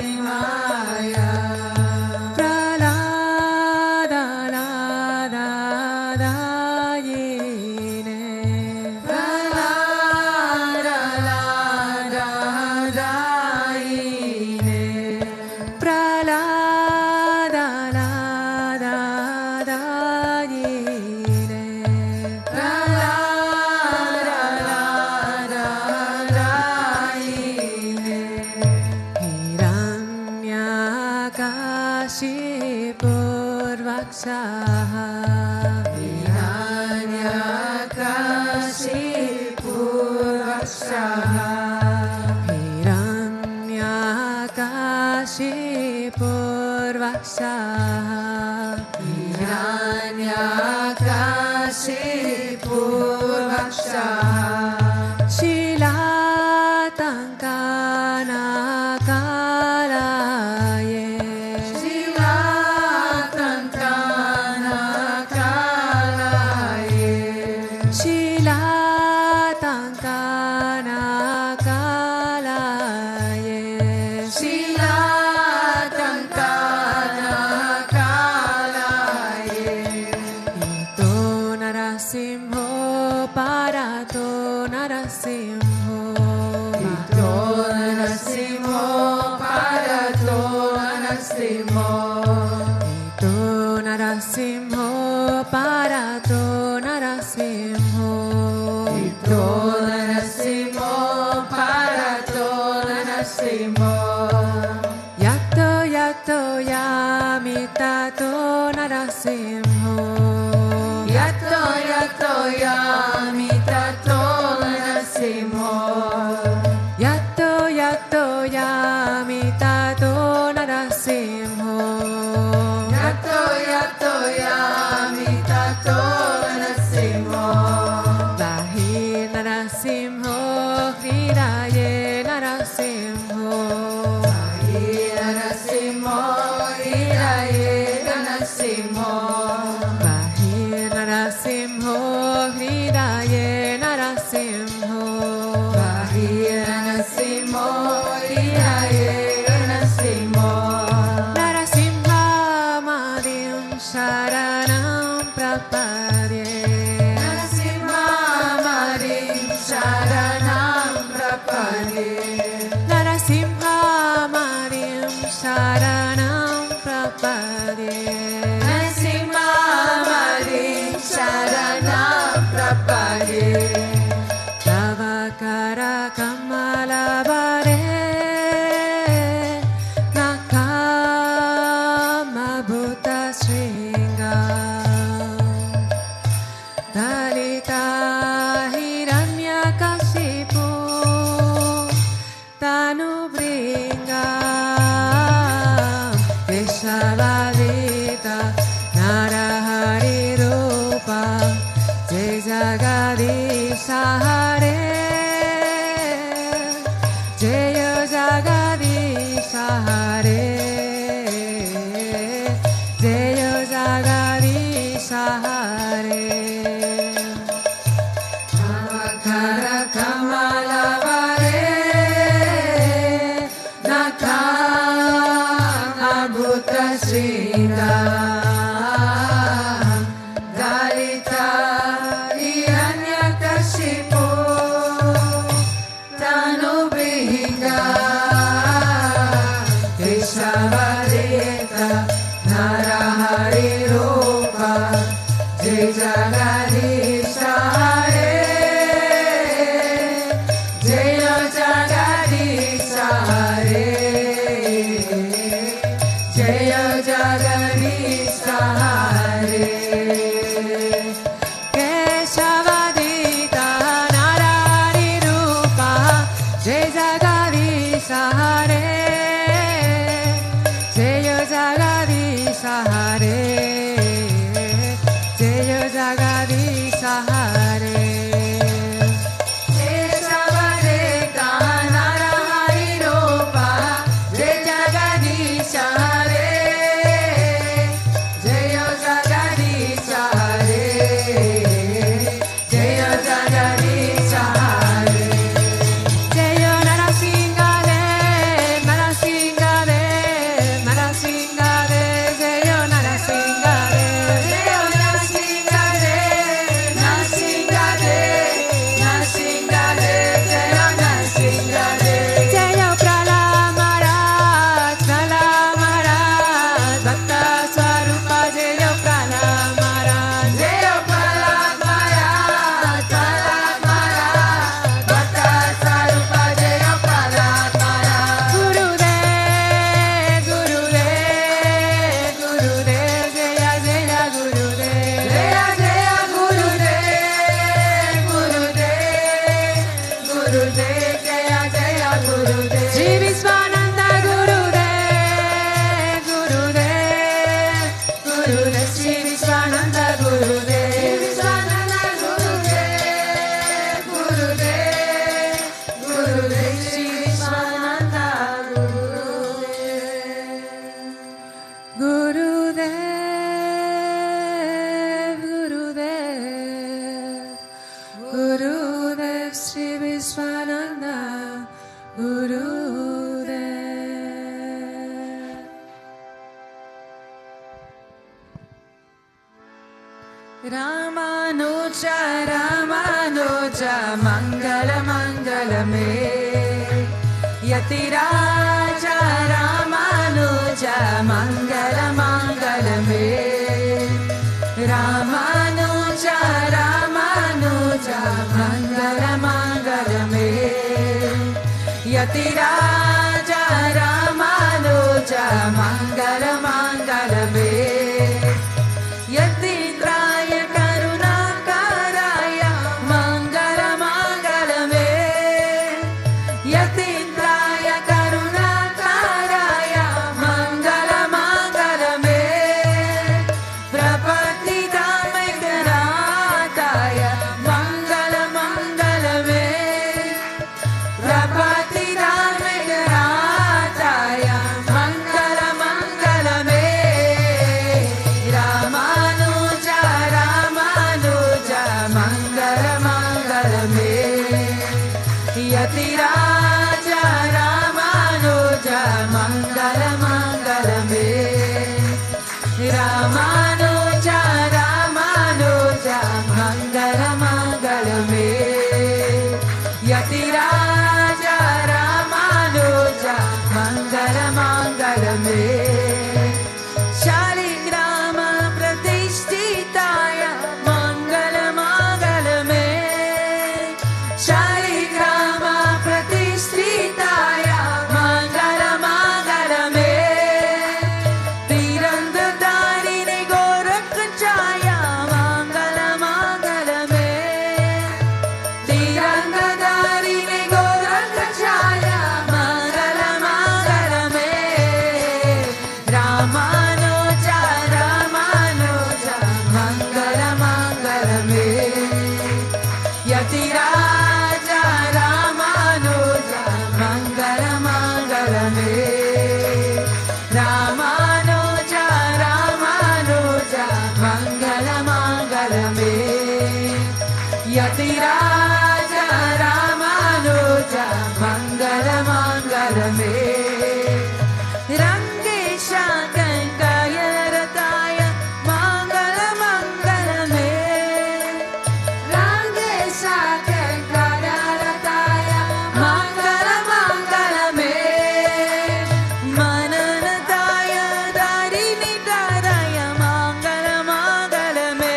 C: Parato
A: Tato Narasimho
C: Yato yato yami tato narasimho
A: Yato Yato Yami Tato Narasimho
C: Yato yato yami tato narasimho
A: Bahir Narasimho Hridaye Narasimho
C: Bahir narasimho hiraye narasimho
A: Bahir Narasimho Hridaye Narasimho
C: Bahir narasimho hiraye narasimho
A: Narasimha Madim Sharanam Prapadye
C: Narasimha Marim Sharanam Prapadye
A: Narasimha Madim Sharanam Prapadye
C: Narasimha Marim Sharanam Prapadye
A: Tavakara Kamalabare Nakama Bhuta Sringa Dalita Hiranyakashipu Tanu Bringa Keshavadita Narahari Rupa Jai Jagadisha Hare Jaya Jagadisha Hare Jaya Jagadisha Hare
C: Avakara Kamalavare Nakama Bhuta Sringa Dalita Hiranyakashipu Tanu Bringa Keshavadita Narahari Rupa Jai Jagadisha Hare Jaya Jagadisha Hare Jaya Jagadisha Hare
A: Keshavadita Narari Rupa Jai Jagadisha Hare Jaya Jagadisha Hare Jaya Jagadisha Hare
C: Keshavadita Narahari Rupa Jai Jagadisha Hare Jaya Jagadisha Hare Jaya Jagadisha Hare
A: Jaya Narasimhadev Narasimhadev Narasimhadev Jaya Narasimhadev
C: Jaya Narasimhadev Narasimhadev Narasimhadev Jaya Narasimhadev
A: Jaya Prahlad Maharaj Prahlad Maharaj Bhakta Swarupa Jaya Prahlad Maharaj
C: Jaya Prahlad Maharaj Prahlad Maharaj Bhakta Swarupa Jaya Prahlad Maharaj
A: Gurudev Gurudev Gurudev Jaya Jaya Gurudev
C: Jaya Jaya Gurudev Gurudev Gurudev Jaya Jaya Gurudev
A: Sri Vishwananda Gurudev Gurudev Gurudev Sri Vishwananda Gurudev
C: Vishwananda Gurudev Gurudev Gurudev Sri Vishwananda Gurudev
A: Gurudev Gurudev Gurudev Sri Vishwananda Gurudev
C: Ramanuja Ramanuja Mangala Mangala Me Yatiraja Ramanuja Mangala Mangala Me Ramanuja Ramanuja Mangala Mangala Me Yatiraja Ramanuja Mangala Mangala Me Yatindraya Karunakaraya Mangala Mangala Me Prapatidamaikanataya Mangala Mangala Me Prapatidamaikanataya Mangala Mangala Me Ramanuja Ramanuja Mangala Mangala Me Yatiraja Ramanuja Mangala Mangala Me Ramanuja Ramanuja Mangala Mangala Me Yatiraja Ramanuja Mangala Mangala Me Shaligrama Pratishtitaya Mangala Mangala Me Shaligrama Pratishtitaya Mangala Mangala Me Tirandharine Gorakhachaya Mangala Mangala Me Tirandharine Gorakhachaya Mangala Mangala Me Ramanuja Ramanuja Mangala Mangala Me Yatiraja Ramanuja Mangala Mangala Me Ramanuja Ramanuja Mangala Mangala Me Yatiraja Ramanuja Mangala Mangala Me Rangesha Kankayarataya Mangala Mangala Me Rangesha Kankayarataya Mangala Mangala Me Mananataya Darinitaya Mangala Mangala Me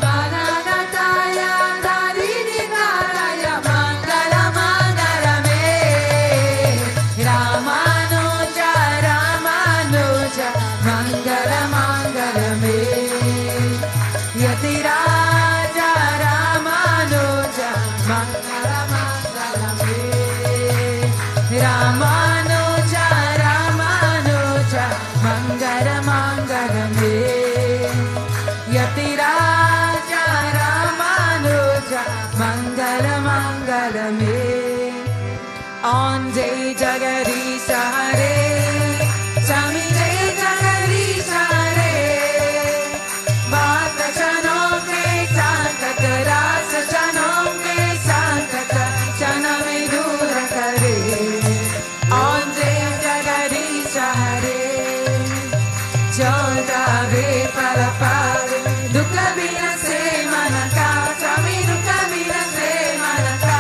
C: Mananataya Darinitaya Mangala Mangala Me Ramanuja Ramanuja Mangala Mangala Me Yatiraja Ramanuja Mangala Mangala Me Ramanuja Ramanuja Mangala Mangala Me Yatiraja Ramanuja Mangala Mangala Me On Jai Jagadish Hare Swami Jai Jagadish Hare Bhakta Chanam Ke Sankat Rasa Chanam Ke Sankat Chanam Dura Kare On Jai Jagadish Hare Jota Ve Palapare Dukha Bina Se Manaka Swami Dukha Bina Se Manaka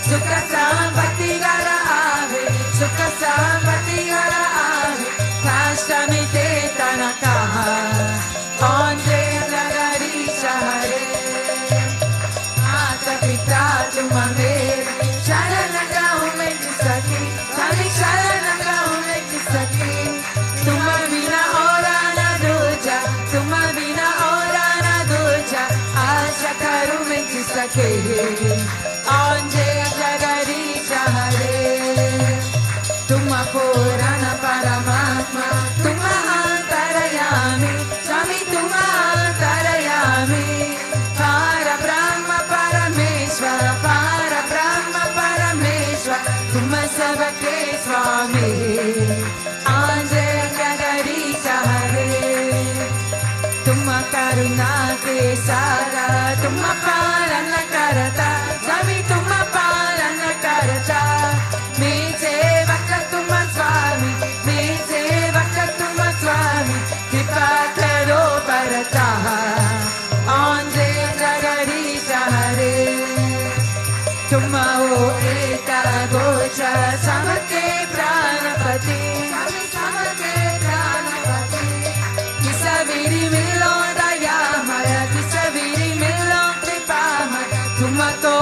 C: Sukha Sampatti Gara Ave Sukha Sampatti Gara Ave Kashtami Te Tanaka On Jai Jagadish Hare Mata Pita Tuma Mere Sharana Gaon Mein Saki Swami Sharana Gaon Mein Saki Tuma Bina Aura Na Duja Tuma Bina Aura Na Duja Asha Karu Mein Saki On Jai Jagadish Hare Tuma Purana Paramatma Tuma Antarayami Swami Tuma Antarayami Para Brahma Parameshwara Para Brahma Parameshwara Tuma Sabake Swami Anjay Jagadish Hare Tuma Karuna Ke Sara Tuma Palana Karata Swami Tuma Palana Karata Me Sevaka Tuma Swami Me Sevaka Tuma Swami Kripa Karo Parata Anjay Jagadish Hare Tuma O Eta Gocha Samake Pranapati Swami Samake Pranapati Kisaviri Milo Dayamaya Kisaviri Milo Kripamaya Tuma To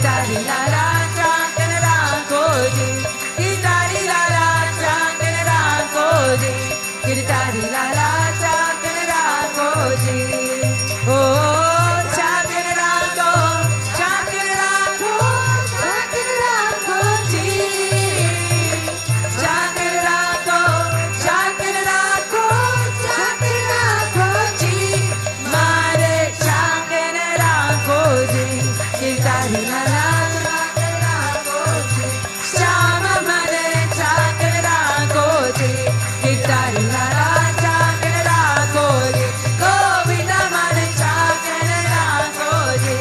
C: Gitari la la chakra la koji, Gitari la la chakra la koji, Gitari la la chakra la koji. Oh, chakra la ko, chakra la ko, chakra la koji, chakra la ko, chakra la ko, chakra la koji. Mare chakra la koji, Gitari la la chakra la koji, Shama mare chakra la koji, Gitari la la chakra la koji, Govinda mare chakra la koji,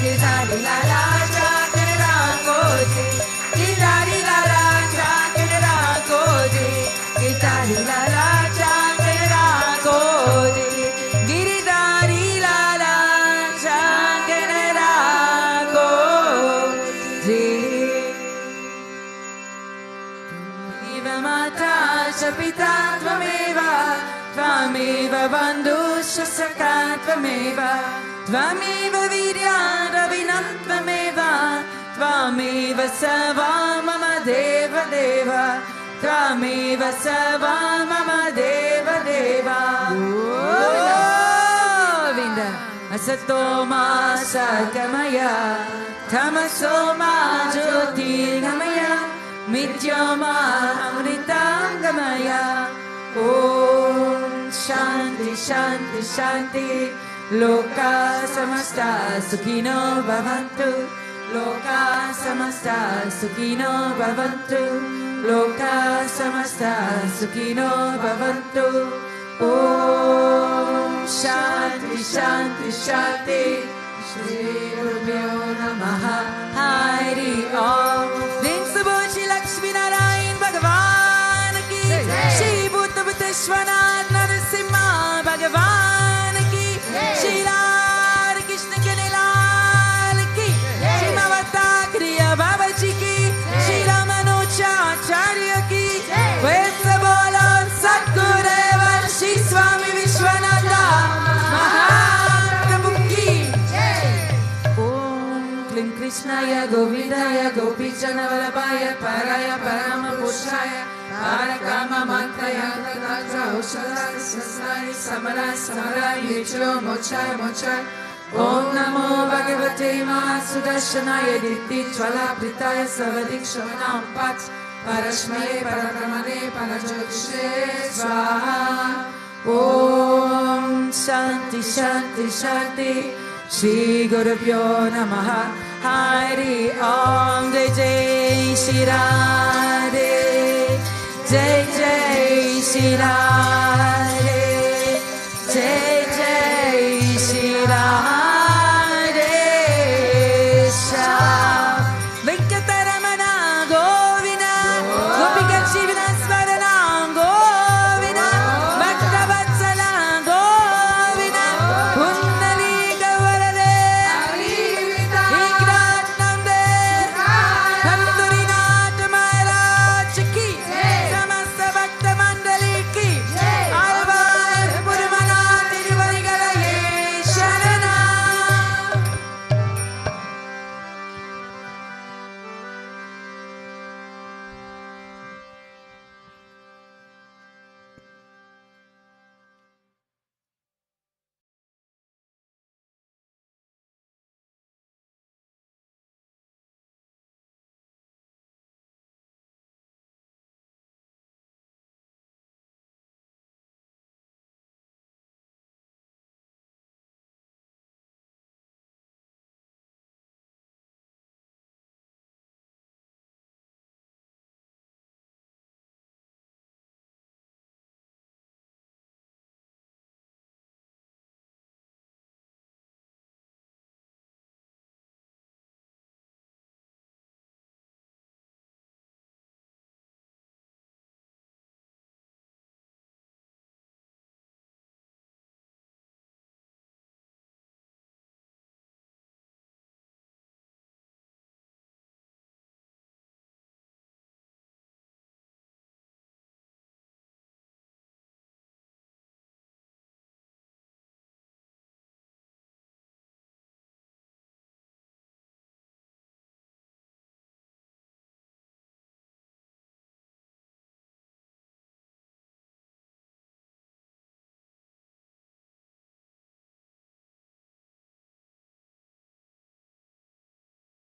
C: Gitari la la chakra la koji, Gitari la la chakra la koji, Gitari la la chakra la koji, Giridhari la la chakra la koji. Tvameva mata cha pita tvameva, tvameva bandhuscha sakha tvameva, tvameva vidya ravinam tvameva, tvameva sarva mama deva deva, tvameva sarva mama deva deva. Govinda asatoma sagamaya, tamasoma jyotirgamaya, mityama amritangamaya. Om Shanti Shanti Shanti, Loka samasta sukhino bhavantu, Loka samasta sukhino bhavantu, Loka samasta sukhino bhavantu. Om Shanti Shanti Shanti, Shri Gurubhyo Namaha. Hari Om. Din Subhoshi Lakshmi Narayan Bhagavan ki, Sri Bhutabhrteshwarnath Bhagavan ki, Shri Radha Krishna Kane Lal ki, Shri Mavata Kriya Babaji ki, Shri Ramanujacharya ki, Vaisa Bolo Satgurudeva Sri Swami Vishwananda Mahaprabhu ki. Om Klim Krishnaya Govindaya Gopijana Vallabhaya Paraya Parama Purushaya Parakama Mantraya Tatra Ushadara Sasari Samara Samara Yicho Mochai Mochai. Om Namo Bhagavate Mahasudarshanaya Diti Chvala Pritaya Savadik Shavanam Pat Parashmaya Paramane Parajyotishe Svaha. Om Shanti Shanti Shanti, Shri Gurubhyo Namaha. Hari Om. Jai Jai Shri Radhe, Jai Jai Shri Radhe, Jai